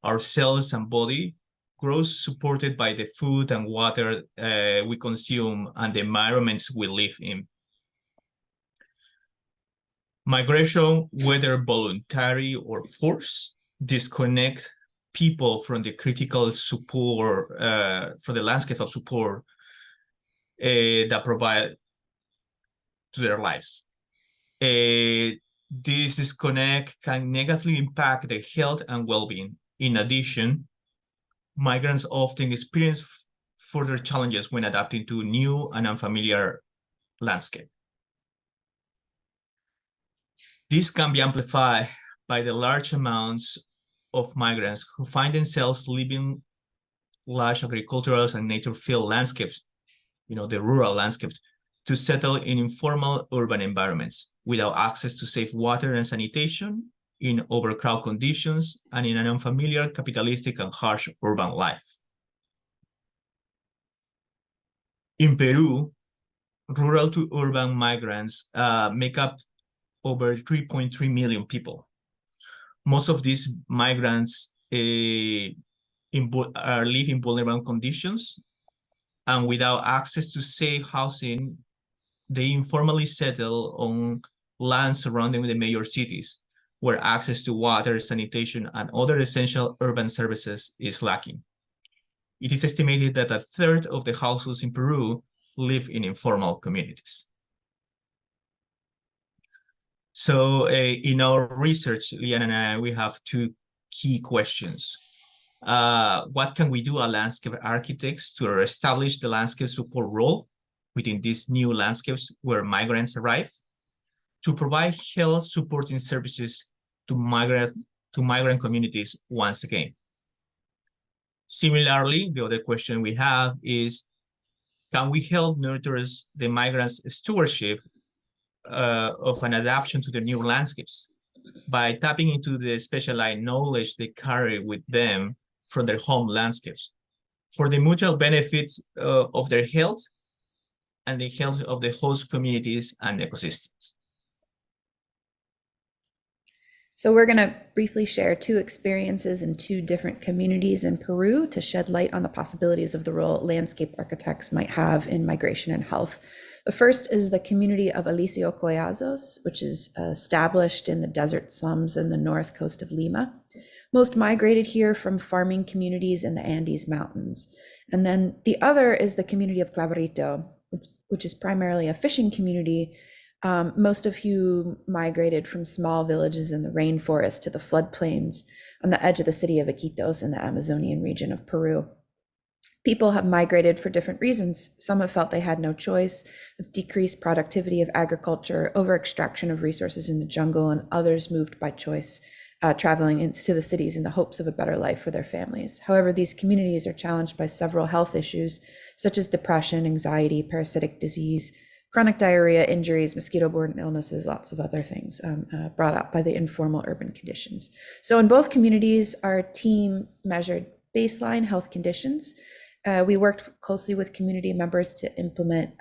our cells and body grows supported by the food and water we consume and the environments we live in. Migration, whether voluntary or forced, disconnect people from the critical support, from the landscape of support that provide to their lives. This disconnect can negatively impact their health and well-being. In addition, migrants often experience further challenges when adapting to new and unfamiliar landscape. This can be amplified by the large amounts of migrants who find themselves living large agricultural and nature-filled landscapes, the rural landscapes, to settle in informal urban environments without access to safe water and sanitation, in overcrowded conditions, and in an unfamiliar, capitalistic, and harsh urban life. In Peru, rural to urban migrants make up over 3.3 million people. Most of these migrants live in vulnerable conditions, and without access to safe housing, they informally settle on land surrounding the major cities, where access to water, sanitation, and other essential urban services is lacking. It is estimated that 1/3 of the households in Peru live in informal communities. So in our research, Liana and I, we have two key questions. What can we do as landscape architects to establish the landscape support role within these new landscapes where migrants arrive, to provide health supporting services to migrant communities once again? Similarly, the other question we have is, can we help nurture the migrants' stewardship of an adaptation to the new landscapes by tapping into the specialized knowledge they carry with them from their home landscapes for the mutual benefits of their health and the health of the host communities and ecosystems? So we're going to briefly share two experiences in two different communities in Peru to shed light on the possibilities of the role landscape architects might have in migration and health. The first is the community of Alicio Collazos, which is established in the desert slums in the north coast of Lima. Most migrated here from farming communities in the Andes Mountains. And then the other is the community of Claverito, which is primarily a fishing community, most of who migrated from small villages in the rainforest to the floodplains on the edge of the city of Iquitos in the Amazonian region of Peru. People have migrated for different reasons. Some have felt they had no choice, with decreased productivity of agriculture, over-extraction of resources in the jungle, and others moved by choice, traveling into the cities in the hopes of a better life for their families. However, these communities are challenged by several health issues, such as depression, anxiety, parasitic disease, chronic diarrhea, injuries, mosquito-borne illnesses, lots of other things brought up by the informal urban conditions. So in both communities, our team measured baseline health conditions. We worked closely with community members to implement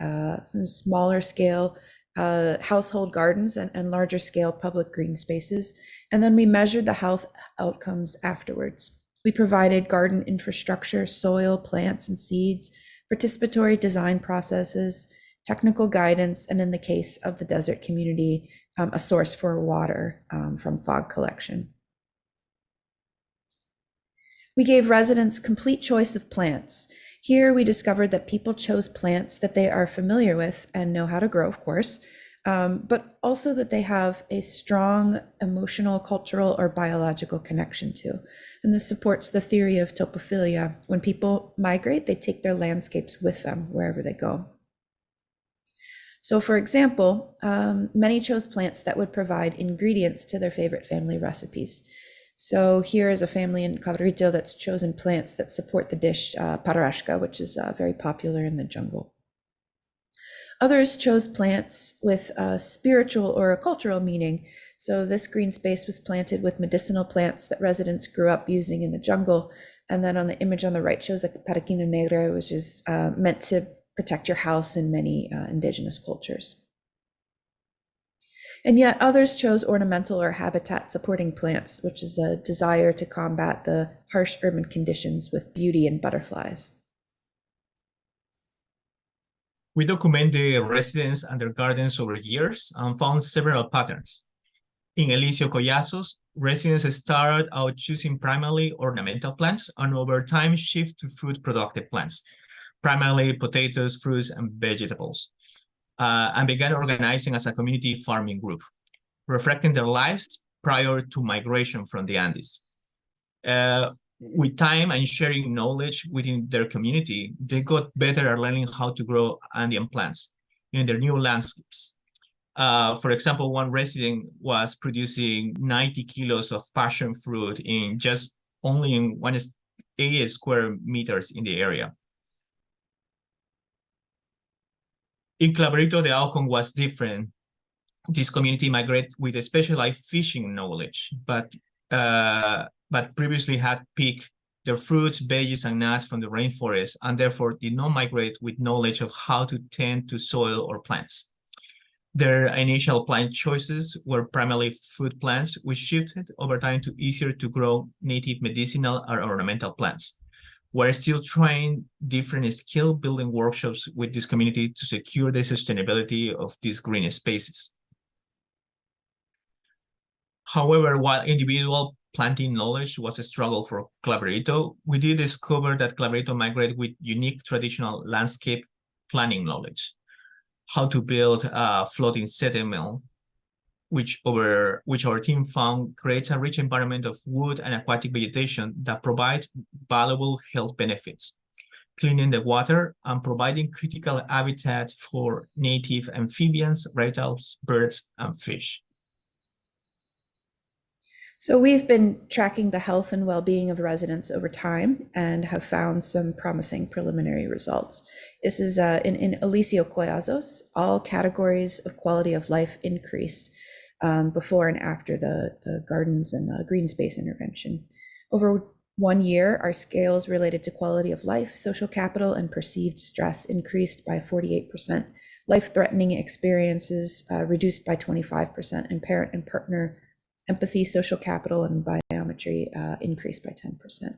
smaller scale household gardens and larger scale public green spaces. And then we measured the health outcomes afterwards. We provided garden infrastructure, soil, plants, and seeds, participatory design processes, technical guidance, and in the case of the desert community, a source for water from fog collection. We gave residents complete choice of plants. Here we discovered that people chose plants that they are familiar with and know how to grow, of course, but also that they have a strong emotional, cultural, or biological connection to. And this supports the theory of topophilia. When people migrate, they take their landscapes with them wherever they go. So for example, many chose plants that would provide ingredients to their favorite family recipes. So here is a family in Claverito that's chosen plants that support the dish parashka, which is very popular in the jungle. Others chose plants with a spiritual or a cultural meaning. So this green space was planted with medicinal plants that residents grew up using in the jungle. And then on the image on the right shows the paraquina negra, which is meant to protect your house in many indigenous cultures. And yet others chose ornamental or habitat supporting plants, which is a desire to combat the harsh urban conditions with beauty and butterflies. We document the residents and their gardens over years and found several patterns. In Eliseo Collazos, residents started out choosing primarily ornamental plants and over time shift to food-productive plants, primarily potatoes, fruits, and vegetables, and began organizing as a community farming group, reflecting their lives prior to migration from the Andes. With time and sharing knowledge within their community, they got better at learning how to grow Andean plants in their new landscapes. For example, one resident was producing 90 kilos of passion fruit in just only in 8 square meters in the area. In Claverito, the outcome was different. This community migrated with a specialized fishing knowledge, but previously had picked their fruits, veggies, and nuts from the rainforest, and therefore did not migrate with knowledge of how to tend to soil or plants. Their initial plant choices were primarily food plants, which shifted over time to easier to grow native medicinal or ornamental plants. We're still trying different skill building workshops with this community to secure the sustainability of these green spaces. However, while individual planting knowledge was a struggle for Claverito, we did discover that Claverito migrated with unique traditional landscape planning knowledge. How to build a floating settlement, which our team found creates a rich environment of wood and aquatic vegetation that provide valuable health benefits, cleaning the water and providing critical habitat for native amphibians, reptiles, birds, and fish. So we've been tracking the health and well-being of residents over time and have found some promising preliminary results. This is in Eliseo Collazos, all categories of quality of life increased before and after the gardens and the green space intervention. Over 1 year, our scales related to quality of life, social capital, and perceived stress increased by 48%. Life-threatening experiences reduced by 25%, and parent and partner empathy, social capital, and biometry increased by 10%.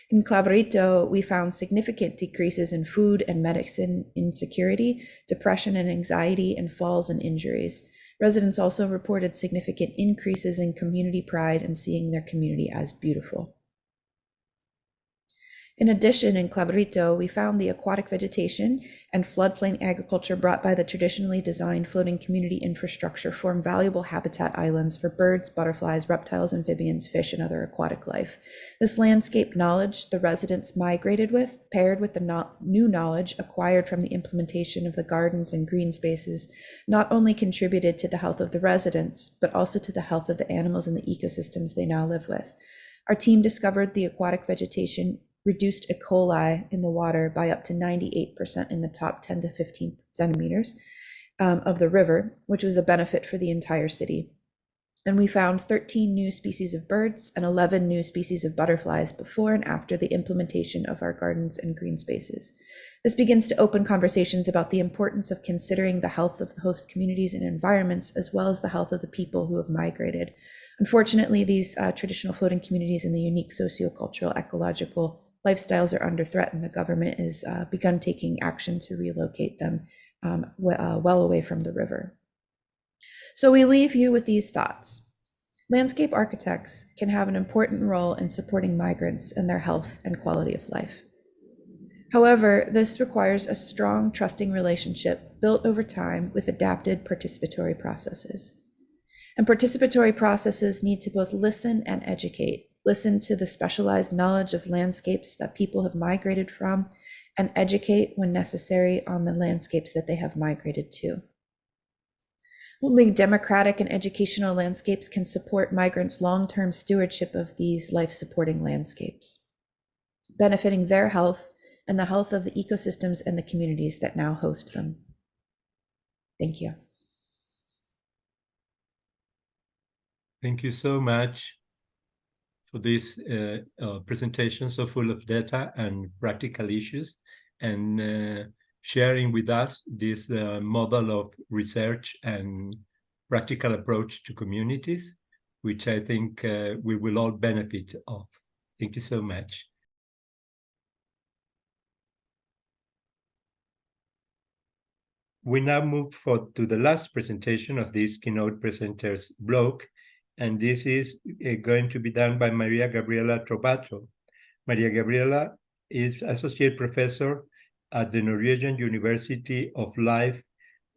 In Claverito, we found significant decreases in food and medicine insecurity, depression and anxiety, and falls and injuries. Residents also reported significant increases in community pride and seeing their community as beautiful. In addition, in Claverito, we found the aquatic vegetation and floodplain agriculture brought by the traditionally designed floating community infrastructure form valuable habitat islands for birds, butterflies, reptiles, amphibians, fish, and other aquatic life. This landscape knowledge the residents migrated with, paired with the new knowledge acquired from the implementation of the gardens and green spaces, not only contributed to the health of the residents, but also to the health of the animals and the ecosystems they now live with. Our team discovered the aquatic vegetation reduced E. coli in the water by up to 98% in the top 10 to 15 centimeters of the river, which was a benefit for the entire city. And we found 13 new species of birds and 11 new species of butterflies before and after the implementation of our gardens and green spaces. This begins to open conversations about the importance of considering the health of the host communities and environments, as well as the health of the people who have migrated. Unfortunately, these traditional floating communities and the unique sociocultural, ecological lifestyles are under threat, and the government has begun taking action to relocate them well away from the river. So we leave you with these thoughts. Landscape architects can have an important role in supporting migrants and their health and quality of life. However, this requires a strong, trusting relationship built over time with adapted participatory processes. And participatory processes need to both listen and educate. Listen to the specialized knowledge of landscapes that people have migrated from, and educate when necessary on the landscapes that they have migrated to. Only democratic and educational landscapes can support migrants' long-term stewardship of these life-supporting landscapes, benefiting their health and the health of the ecosystems and the communities that now host them. Thank you. Thank you so much for this presentation so full of data and practical issues, and sharing with us this model of research and practical approach to communities, which I think we will all benefit of. Thank you so much. We now move to the last presentation of this keynote presenters block, and this is going to be done by Maria Gabriela Trovato. Maria Gabriela is Associate Professor at the Norwegian University of Life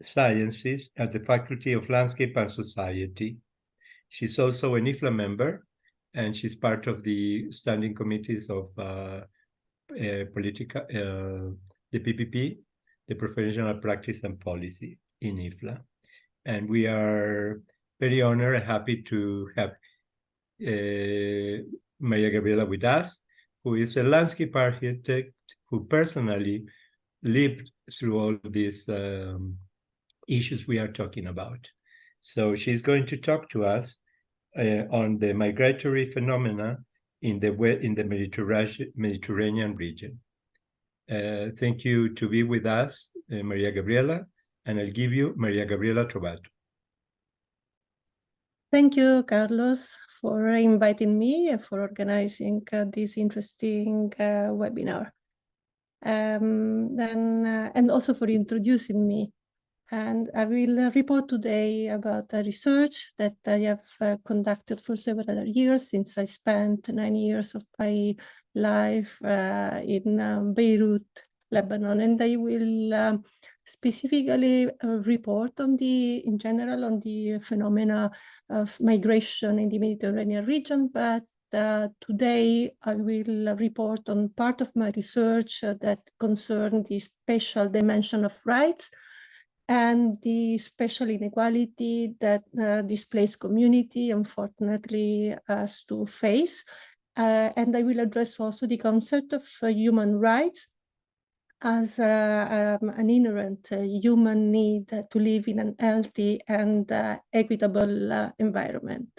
Sciences at the Faculty of Landscape and Society. She's also an Ifla member, and she's part of the standing committees of the PPP, the Professional Practice and Policy in Ifla. And we are very honored and happy to have Maria Gabriela with us, who is a landscape architect who personally lived through all these issues we are talking about. So she's going to talk to us on the migratory phenomena in the Mediterranean region. Thank you to be with us, Maria Gabriela, and I'll give you Maria Gabriela Trovato. Thank you, Carlos, for inviting me and for organizing this interesting webinar. And also for introducing me. And I will report today about a research that I have conducted for several years, since I spent 9 years of my life in Beirut, Lebanon. And I will specifically report on in general on the phenomena of migration in the Mediterranean region, but today I will report on part of my research that concern the special dimension of rights and the special inequality that displaced community unfortunately has to face. And I will address also the concept of human rights as an inherent human need to live in an healthy and equitable environment.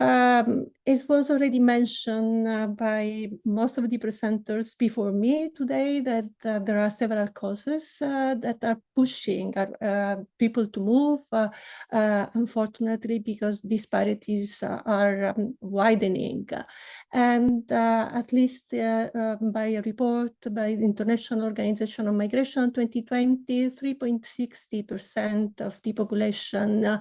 It was already mentioned by most of the presenters before me today that there are several causes that are pushing people to move, unfortunately, because disparities are widening. And at least by a report by the International Organization on Migration 2020, 3.60% of the population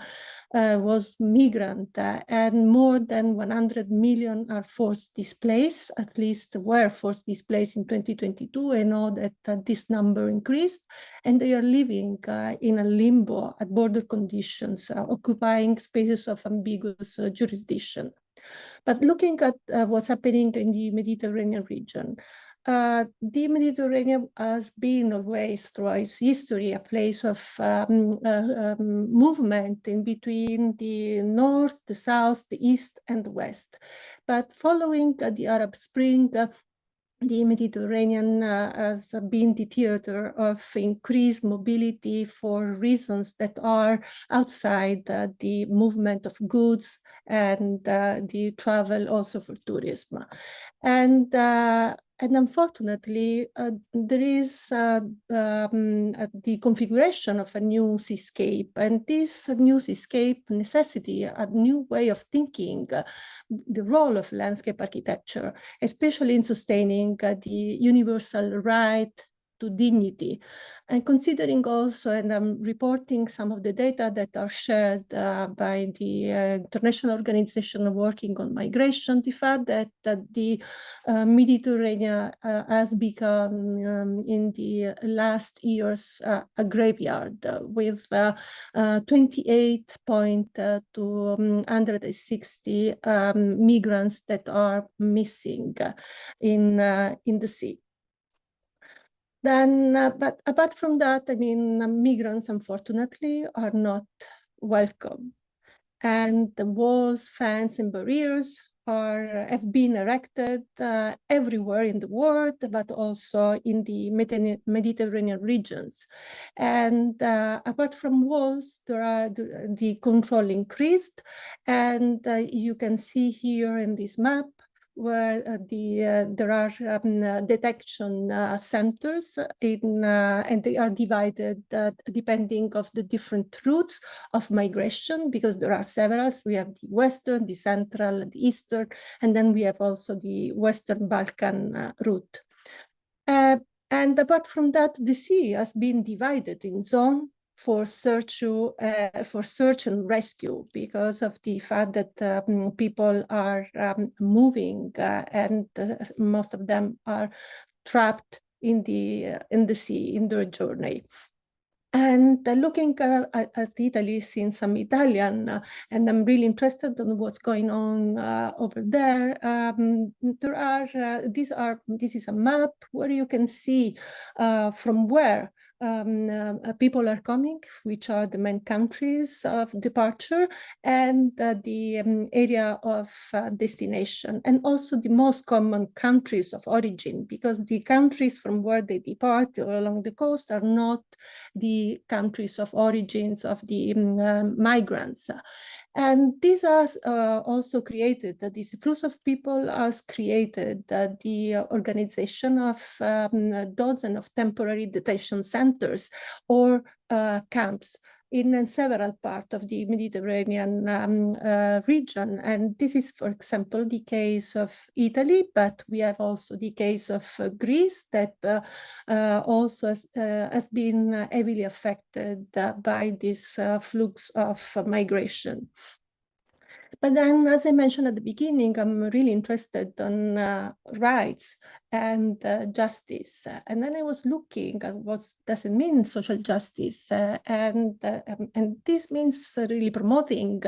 was migrant, and more than 100 million are forced displaced, at least were forced displaced in 2022. I know that this number increased, and they are living in a limbo at border conditions, occupying spaces of ambiguous jurisdiction. But looking at what's happening in the Mediterranean region, the Mediterranean has been always, throughout its history, a place of movement in between the north, the south, the east, and the west. But following the Arab Spring, the Mediterranean has been the theater of increased mobility for reasons that are outside the movement of goods and the travel also for tourism. And unfortunately, there is the configuration of a new seascape, and this new seascape necessity a new way of thinking the role of landscape architecture, especially in sustaining the universal right to dignity, and considering also, and I'm reporting some of the data that are shared by the International Organization working on migration, the fact that the Mediterranean has become in the last years a graveyard with 28,260 migrants that are missing in the sea. Then, but apart from that, I mean, migrants, unfortunately, are not welcome. And the walls, fence, and barriers have been erected everywhere in the world, but also in the Mediterranean regions. And apart from walls, there are the control increased. And you can see here in this map where there are detection centers and they are divided depending of the different routes of migration, because there are several. We have the Western, the Central, the Eastern, and then we have also the Western Balkan route. And apart from that, the sea has been divided in zone for search and rescue, because of the fact that people are moving and most of them are trapped in the sea in their journey. And looking at Italy, since I'm Italian, and I'm really interested in what's going on over there. This is a map where you can see from where people are coming, which are the main countries of departure, and the area of destination, and also the most common countries of origin, because the countries from where they depart along the coast are not the countries of origins of the migrants. And these are also created, this flows of people has created the organization of dozens of temporary detention centers or camps in several parts of the Mediterranean region. And this is, for example, the case of Italy, but we have also the case of Greece that also has been heavily affected by this flux of migration. But then, as I mentioned at the beginning, I'm really interested in rights and justice. And then I was looking at what does it mean, social justice, and this means really promoting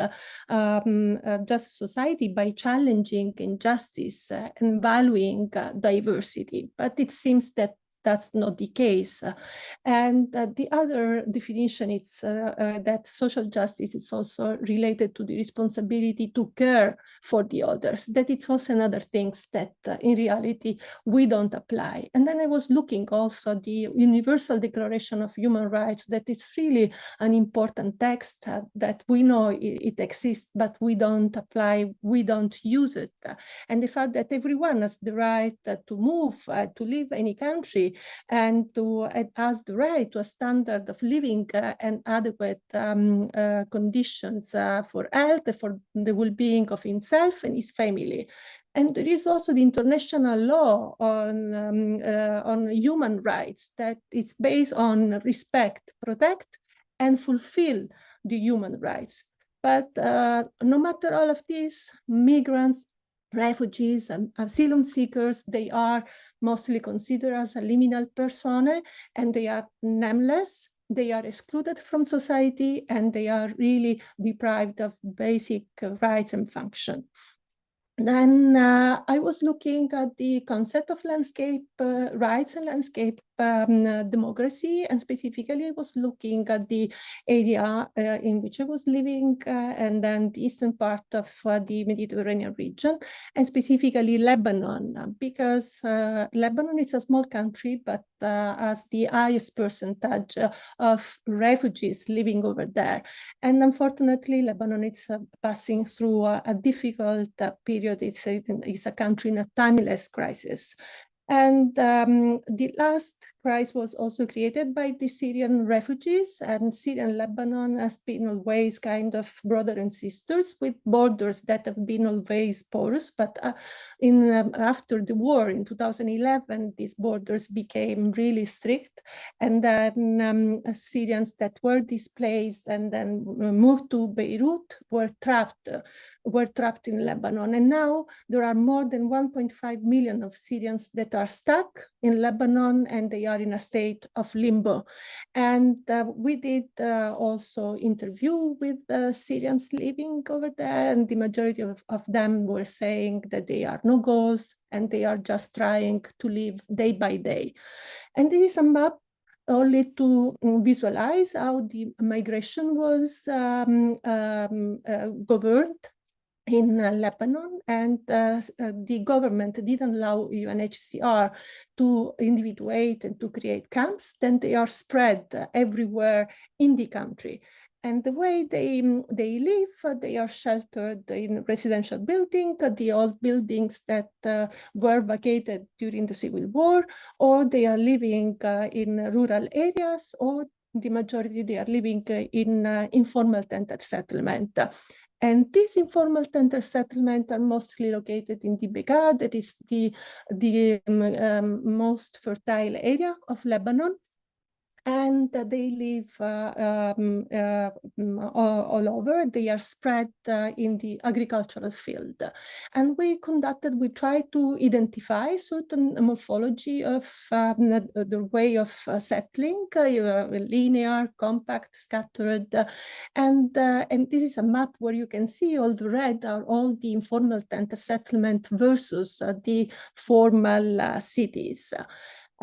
just society by challenging injustice and valuing diversity. But it seems that that's not the case. And the other definition is that social justice is also related to the responsibility to care for the others. That it's also another thing that in reality we don't apply. And then I was looking also at the Universal Declaration of Human Rights, that it's really an important text that we know it exists, but we don't apply, we don't use it. And the fact that everyone has the right to move, to live any country, and to has the right to a standard of living and adequate conditions for health, for the well-being of himself and his family. And there is also the international law on human rights that it's based on respect, protect, and fulfill the human rights. But no matter all of this, migrants, refugees, and asylum seekers, they are mostly considered as a liminal persona, and they are nameless, they are excluded from society, and they are really deprived of basic rights and function. Then I was looking at the concept of landscape rights and landscape democracy, and specifically I was looking at the area in which I was living, and then the eastern part of the Mediterranean region, and specifically Lebanon, because Lebanon is a small country, but has the highest percentage of refugees living over there. And unfortunately, Lebanon is passing through a difficult period. It's a country in a timeless crisis. And the last crisis was also created by the Syrian refugees, and Syria and Lebanon has been always kind of brother and sisters with borders that have been always porous. But after the war in 2011, these borders became really strict, and then Syrians that were displaced and then moved to Beirut were trapped in Lebanon. And now there are more than 1.5 million of Syrians that are stuck in Lebanon, and they are in a state of limbo. And we did also interview with Syrians living over there, and the majority of them were saying that they are no goals and they are just trying to live day by day. And this is a map only to visualize how the migration was governed in Lebanon, and the government didn't allow UNHCR to individuate and to create camps. Then they are spread everywhere in the country. And the way they live, they are sheltered in residential buildings, the old buildings that were vacated during the Civil War, or they are living in rural areas, or the majority they are living in informal tented settlement. And these informal tented settlements are mostly located in the Bekaa, that is the most fertile area of Lebanon. And they live all over. They are spread in the agricultural field. And we tried to identify certain morphology of the way of settling, linear, compact, scattered. And this is a map where you can see all the red are all the informal tent settlement versus the formal cities.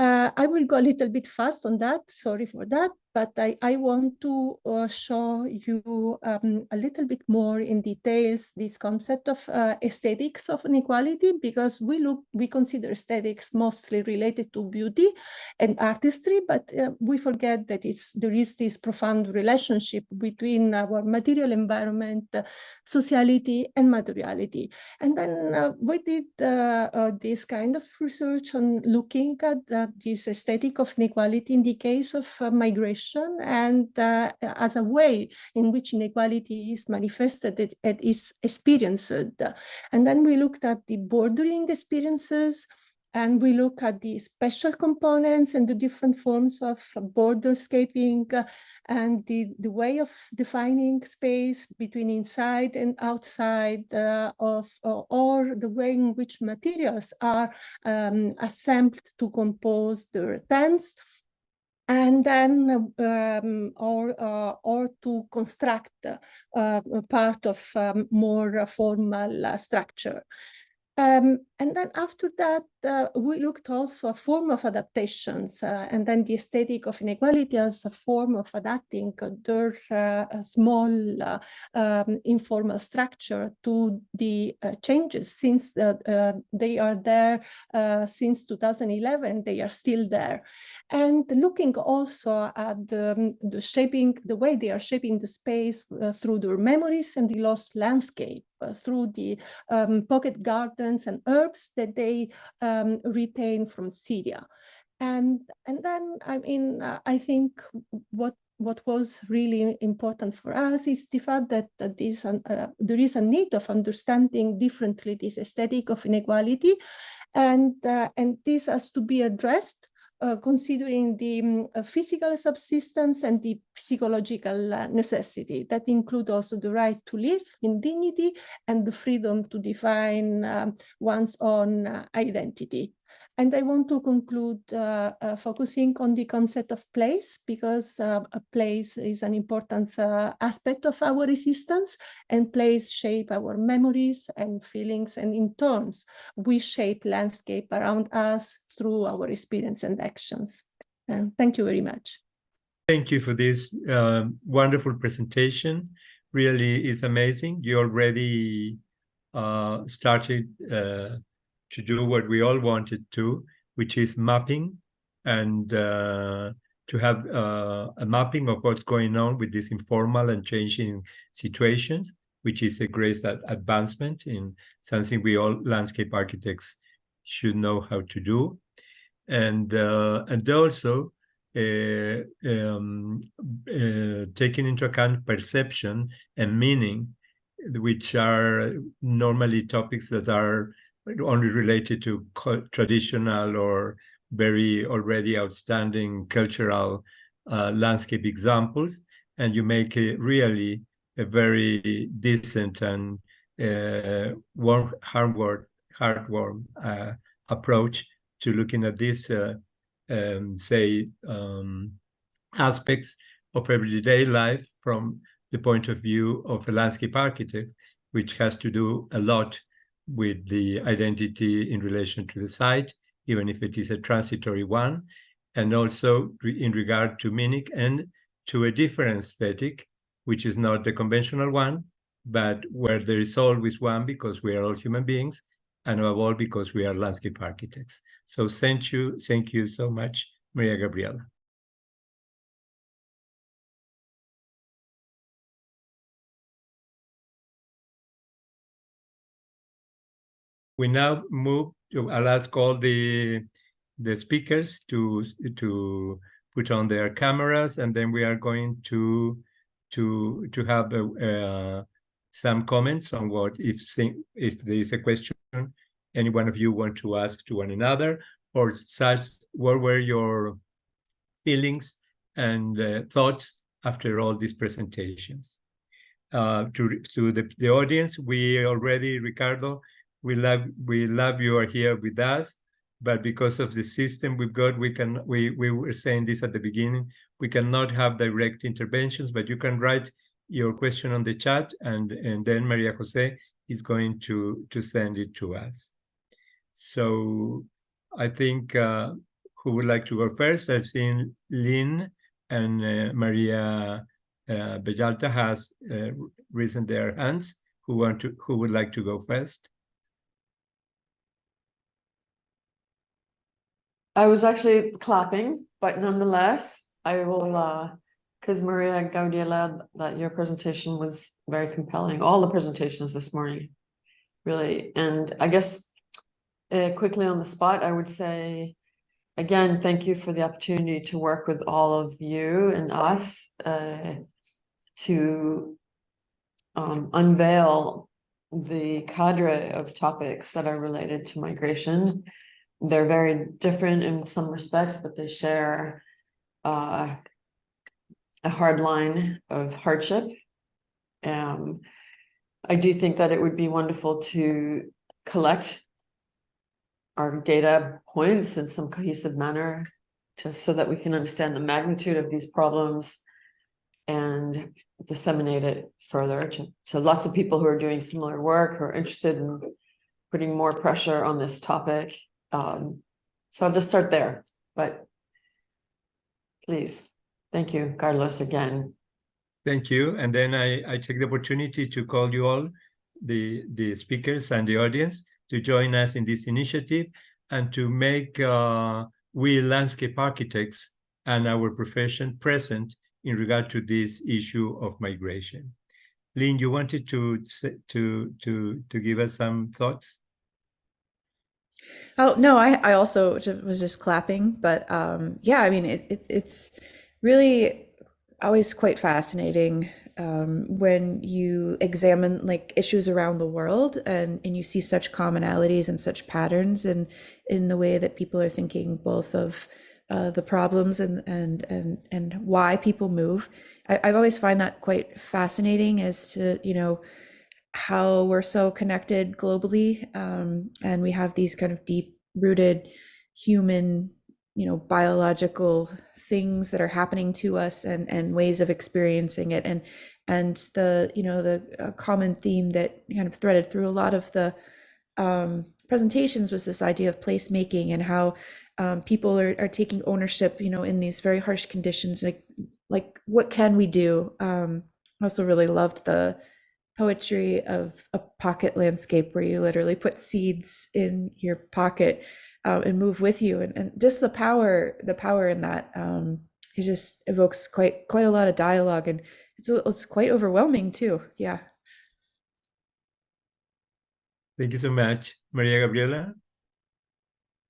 I will go a little bit fast on that, sorry for that, but I want to show you a little bit more in details this concept of aesthetics of inequality, because we consider aesthetics mostly related to beauty and artistry, but we forget that there is this profound relationship between our material environment, sociality, and materiality. And then we did this kind of research on looking at this aesthetic of inequality in the case of migration, and as a way in which inequality is manifested and is experienced. And then we looked at the bordering experiences, and we look at the special components and the different forms of borderscaping and the way of defining space between inside and outside or the way in which materials are assembled to compose the tents. And then, or to construct part of more formal structure. And then after that, we looked also a form of adaptations, and then the aesthetic of inequality as a form of adapting their small informal structure to the changes since they are there since 2011, they are still there. And looking also at the way they are shaping the space through their memories and the lost landscape, through the pocket gardens and herbs that they retain from Syria. And then, I mean, I think what was really important for us is the fact that there is a need of understanding differently this aesthetic of inequality, and this has to be addressed considering the physical subsistence and the psychological necessity that include also the right to live in dignity and the freedom to define one's own identity. And I want to conclude focusing on the concept of place, because a place is an important aspect of our resistance, and place shape our memories and feelings, and in turns, we shape landscape around us through our experience and actions. Thank you very much. Thank you for this wonderful presentation. Really is amazing. You already started to do what we all wanted to, which is mapping, and to have a mapping of what's going on with these informal and changing situations, which is a great advancement in something we all landscape architects should know how to do. And also taking into account perception and meaning, which are normally topics that are only related to traditional or very already outstanding cultural landscape examples, and you make really a very decent and heartwarming approach to looking at these, aspects of everyday life from the point of view of a landscape architect, which has to do a lot with the identity in relation to the site, even if it is a transitory one, and also in regard to meaning and to a different aesthetic, which is not the conventional one, but where there is always one, because we are all human beings, and above all, because we are landscape architects. So thank you so much, Maria Gabriela. We now move to, I'll ask all the speakers to put on their cameras, and then we are going to have some comments on what, if there is a question any one of you want to ask to one another, or such, what were your feelings and thoughts after all these presentations. To the audience, we already, Ricardo, we love you are here with us, but because of the system we've got, we were saying this at the beginning, we cannot have direct interventions, but you can write your question on the chat, and then Maria Jose is going to send it to us. So I think who would like to go first? I've seen Lynn and Maria Bejalta has risen their hands. Who would like to go first? I was actually clapping, but nonetheless, I will, because Maria Gaudiela, that your presentation was very compelling. All the presentations this morning, really. And I guess quickly on the spot, I would say, again, thank you for the opportunity to work with all of you and us to unveil the cadre of topics that are related to migration. They're very different in some respects, but they share a hard line of hardship. I do think that it would be wonderful to collect our data points in some cohesive manner, so that we can understand the magnitude of these problems and disseminate it further to lots of people who are doing similar work, who are interested in putting more pressure on this topic. So I'll just start there, but please, thank you, Carlos, again. Thank you. And then I take the opportunity to call you all, the speakers and the audience, to join us in this initiative and to make we landscape architects and our profession present in regard to this issue of migration. Lynn, you wanted to give us some thoughts? Oh, no, I also was just clapping, but yeah, I mean, it's really always quite fascinating when you examine like issues around the world and you see such commonalities and such patterns in the way that people are thinking, both of the problems and why people move. I've always find that quite fascinating as to, you know, how we're so connected globally, and we have these kind of deep-rooted human, you know, biological things that are happening to us and ways of experiencing it, and the, you know, the common theme that kind of threaded through a lot of the presentations was this idea of placemaking and how people are taking ownership, you know, in these very harsh conditions, like what can we do? I also really loved the poetry of a pocket landscape, where you literally put seeds in your pocket and move with you, and just the power in that, it just evokes quite a lot of dialogue, and it's quite overwhelming too. Yeah. Thank you so much. Maria Gabriela?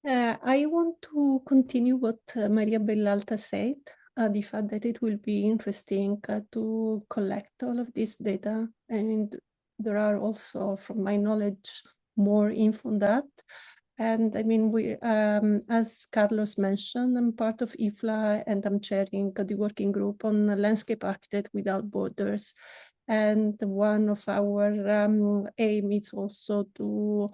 I want to continue what Maria Bellalta said, the fact that it will be interesting to collect all of this data. And there are also, from my knowledge, more info on that. And I mean, we, as Carlos mentioned, I'm part of Ifla, and I'm chairing the working group on Landscape Architect Without Borders. And one of our aim is also to,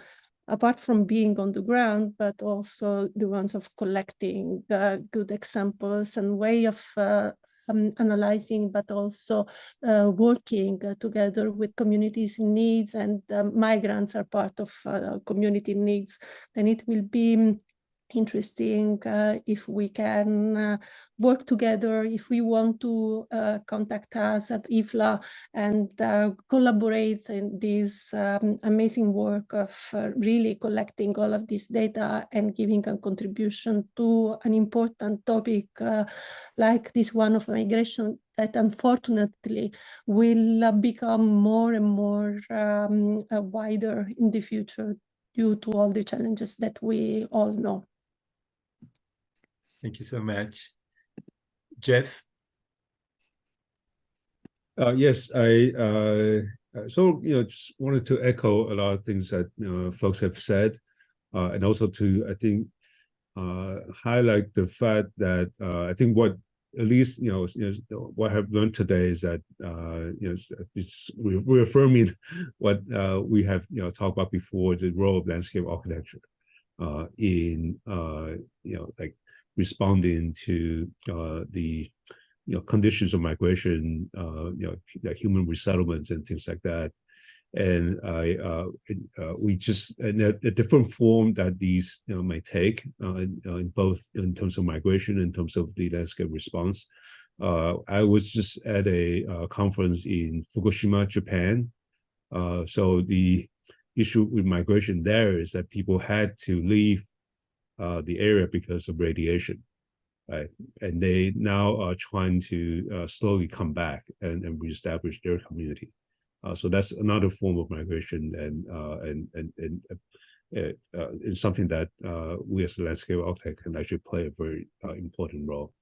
apart from being on the ground, but also the ones of collecting good examples and way of analyzing, but also working together with communities in needs, and migrants are part of community needs. And it will be interesting if we can work together, if we want to contact us at Ifla and collaborate in this amazing work of really collecting all of this data and giving a contribution to an important topic like this one of migration, that unfortunately will become more and more wider in the future. due to all the challenges that we all know. Thank you so much. Jeff? Yes, I just wanted to echo a lot of things that folks have said, and also to, I think, highlight the fact that I think what at least what I've learned today is that it's reaffirming what we have talked about before, the role of landscape architecture in like responding to the conditions of migration, like human resettlements and things like that. And we just in a different form that these may take in both in terms of migration, in terms of the landscape response. I was just at a conference in Fukushima, Japan. So the issue with migration there is that people had to leave the area because of radiation. Right, and they now are trying to slowly come back and reestablish their community. So that's another form of migration, and something that we as a landscape architect can actually play a very important role.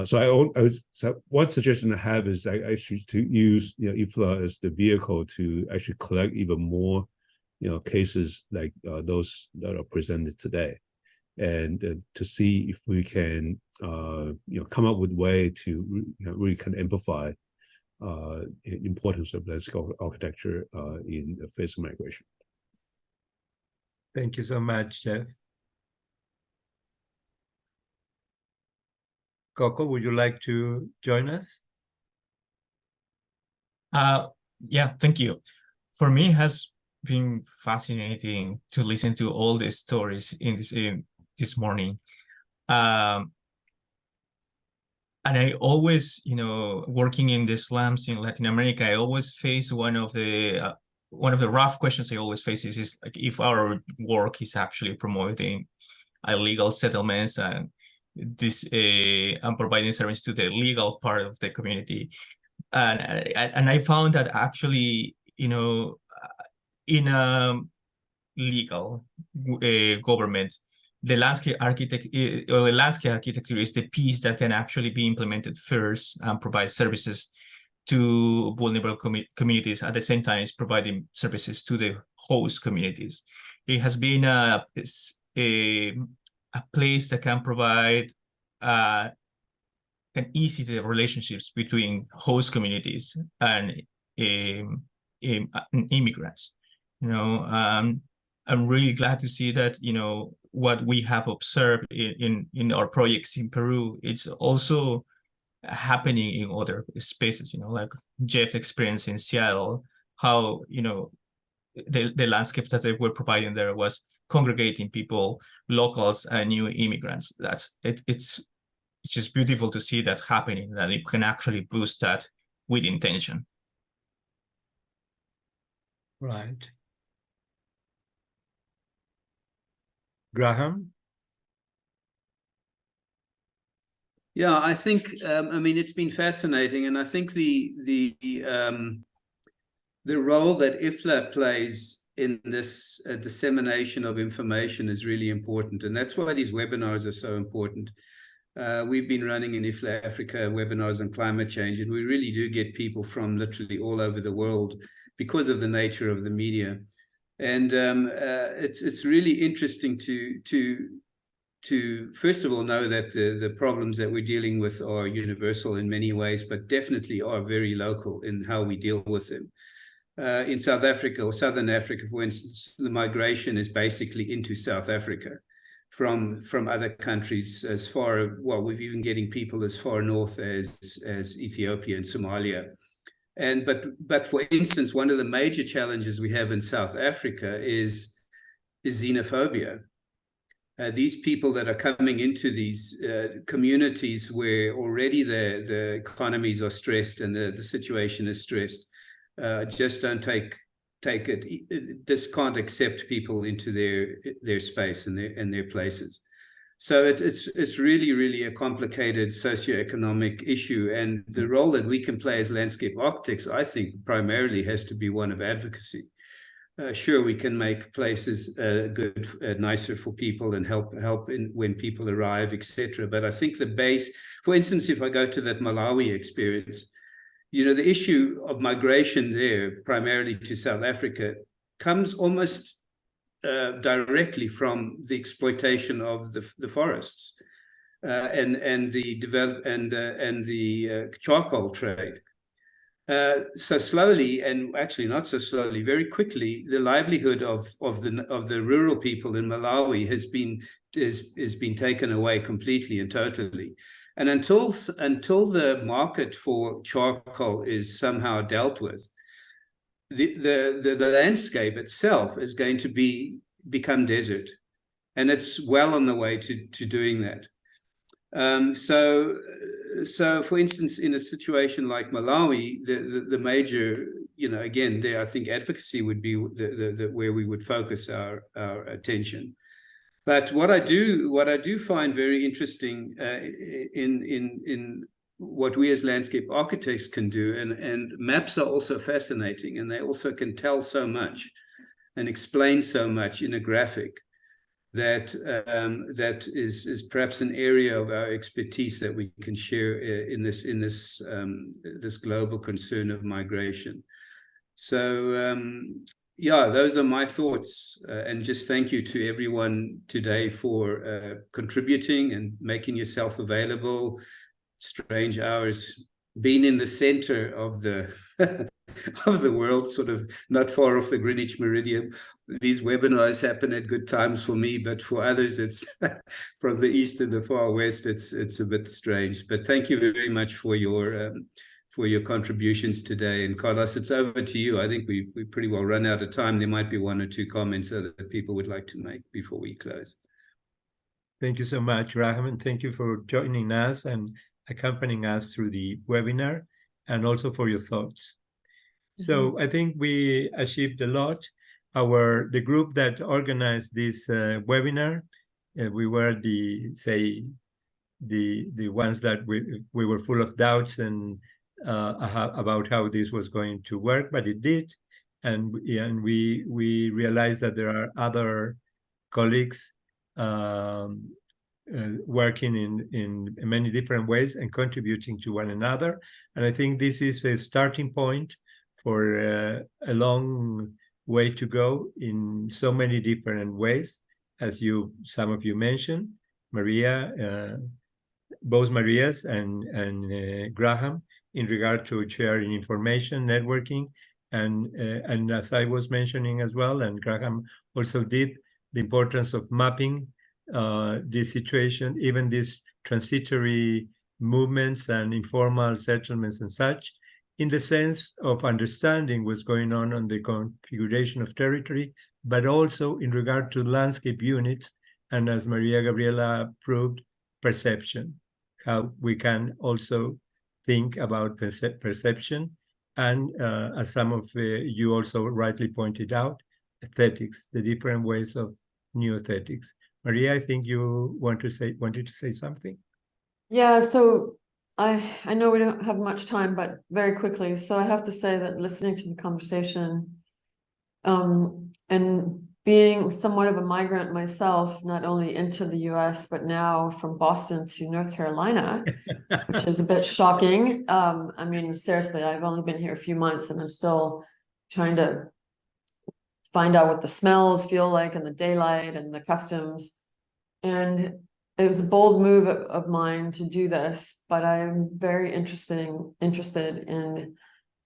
So one suggestion I have is actually to use Ifla as the vehicle to actually collect even more cases like those that are presented today. And to see if we can, come up with a way to really kind of amplify the importance of landscape architecture in the face of migration. Thank you so much, Jeff. Coco, would you like to join us? Yeah, thank you. For me, it has been fascinating to listen to all these stories in this morning. And I always, working in the slums in Latin America, I always face one of the rough questions I always face is like if our work is actually promoting illegal settlements and and providing service to the legal part of the community. And I found that actually, in a legal government, the landscape architecture is the piece that can actually be implemented first and provide services to vulnerable communities at the same time as providing services to the host communities. It has been a place that can provide can ease the relationships between host communities and immigrants. I'm really glad to see that what we have observed in our projects in Peru, it's also happening in other spaces. Like Jeff experienced in Seattle, how the landscape that they were providing there was congregating people, locals, and new immigrants. It's just beautiful to see that happening, that it can actually boost that with intention. Right. Graham? Yeah, I think it's been fascinating, and I think the role that Ifla plays in this dissemination of information is really important, and that's why these webinars are so important. We've been running in Ifla Africa webinars on climate change, and we really do get people from literally all over the world because of the nature of the media. And it's really interesting to first of all know that the problems that we're dealing with are universal in many ways, but definitely are very local in how we deal with them. In South Africa or Southern Africa, for instance, the migration is basically into South Africa from other countries as far, well, we're even getting people as far north as Ethiopia and Somalia. But for instance, one of the major challenges we have in South Africa is xenophobia. These people that are coming into these communities where already the economies are stressed and the situation is stressed, just don't take it. Just can't accept people into their space and their places. So it's really a complicated socioeconomic issue, and the role that we can play as landscape architects, I think, primarily has to be one of advocacy. sure, we can make places good, nicer for people and help when people arrive, etc. But I think the base, for instance, if I go to that Malawi experience, the issue of migration there, primarily to South Africa, comes almost directly from the exploitation of the forests and the charcoal trade. So slowly, and actually not so slowly, very quickly, the livelihood of the rural people in Malawi has been taken away completely and totally. And until the market for charcoal is somehow dealt with, the landscape itself is going to become desert, and it's well on the way to doing that. So, for instance, in a situation like Malawi, the major, again, there I think advocacy would be the where we would focus our attention. But what I do find very interesting in what we as landscape architects can do, and maps are also fascinating, and they also can tell so much and explain so much in a graphic. That is perhaps an area of our expertise that we can share in this global concern of migration. So yeah, those are my thoughts, and just thank you to everyone today for contributing and making yourself available. Strange hours, being in the center of the of the world, sort of not far off the Greenwich Meridian. These webinars happen at good times for me, but for others, it's from the east and the far west. It's a bit strange. But thank you very much for your contributions today. And Carlos, it's over to you. I think we pretty well run out of time. There might be one or two comments that people would like to make before we close. Thank you so much, Graham, and thank you for joining us and accompanying us through the webinar, and also for your thoughts. So I think we achieved a lot. The group that organized this webinar, we were the ones that we were full of doubts and about how this was going to work, but it did, and we realized that there are other colleagues working in many different ways and contributing to one another, and I think this is a starting point for a long way to go in so many different ways, as some of you mentioned, Maria, both Marias and Graham, in regard to sharing information, networking, and as I was mentioning as well, and Graham also did, the importance of mapping this situation, even these transitory movements and informal settlements and such, in the sense of understanding what's going on the configuration of territory, but also in regard to landscape units, and as Maria Gabriela proved, perception, how we can also think about perception, and as some of you also rightly pointed out, aesthetics, the different ways of new aesthetics. Maria, I think you wanted to say something. Yeah, so I know we don't have much time, but very quickly. So I have to say that listening to the conversation, and being somewhat of a migrant myself, not only into the US, but now from Boston to North Carolina, which is a bit shocking. I mean, seriously, I've only been here a few months and I'm still trying to find out what the smells feel like and the daylight and the customs. And it was a bold move of mine to do this, but I'm very interested in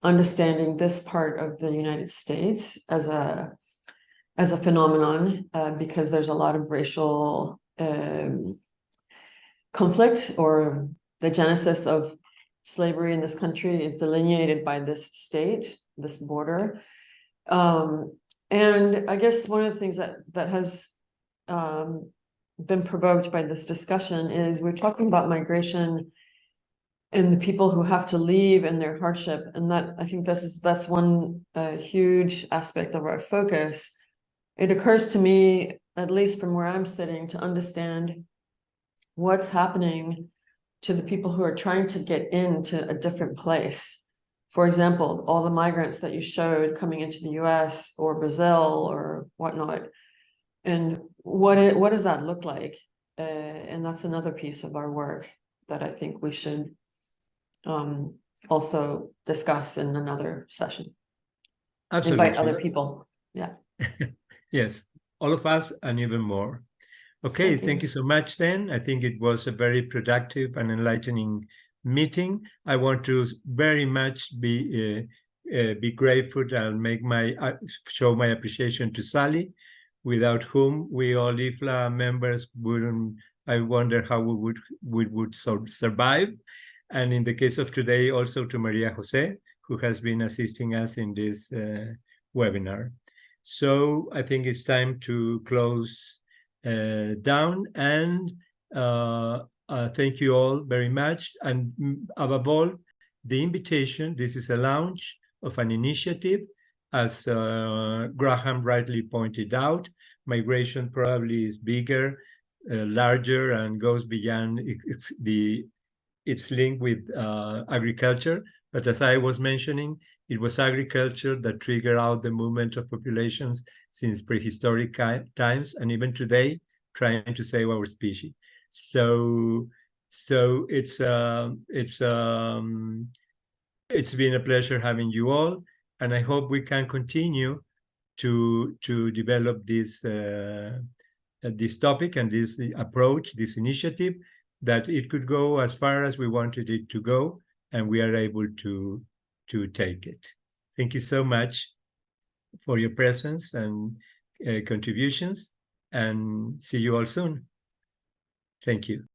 understanding this part of the United States as a phenomenon, because there's a lot of racial conflict, or the genesis of slavery in this country is delineated by this state, this border. And I guess one of the things that has been provoked by this discussion is we're talking about migration and the people who have to leave and their hardship, and that I think that's one huge aspect of our focus. It occurs to me, at least from where I'm sitting, to understand what's happening to the people who are trying to get into a different place For example, all the migrants that you showed coming into the US or Brazil or whatnot, and what does that look like? And that's another piece of our work that I think we should also discuss in another session. Absolutely. Invite other people. Yeah. Yes, all of us and even more. Okay, thank you so much then. I think it was a very productive and enlightening meeting. I want to very much be grateful and make show my appreciation to Sally, without whom we all Ifla members wouldn't. I wonder how we would survive. And in the case of today, also to Maria Jose, who has been assisting us in this webinar. So I think it's time to close down, and thank you all very much. And above all, the invitation, this is a launch of an initiative, as Graham rightly pointed out. Migration probably is bigger, larger, and goes beyond its link with agriculture. But as I was mentioning, it was agriculture that triggered out the movement of populations since prehistoric times, and even today, trying to save our species. So it's been a pleasure having you all, and I hope we can continue to develop this topic and this approach, this initiative, that it could go as far as we wanted it to go, and we are able to take it. Thank you so much for your presence and contributions, and see you all soon. Thank you.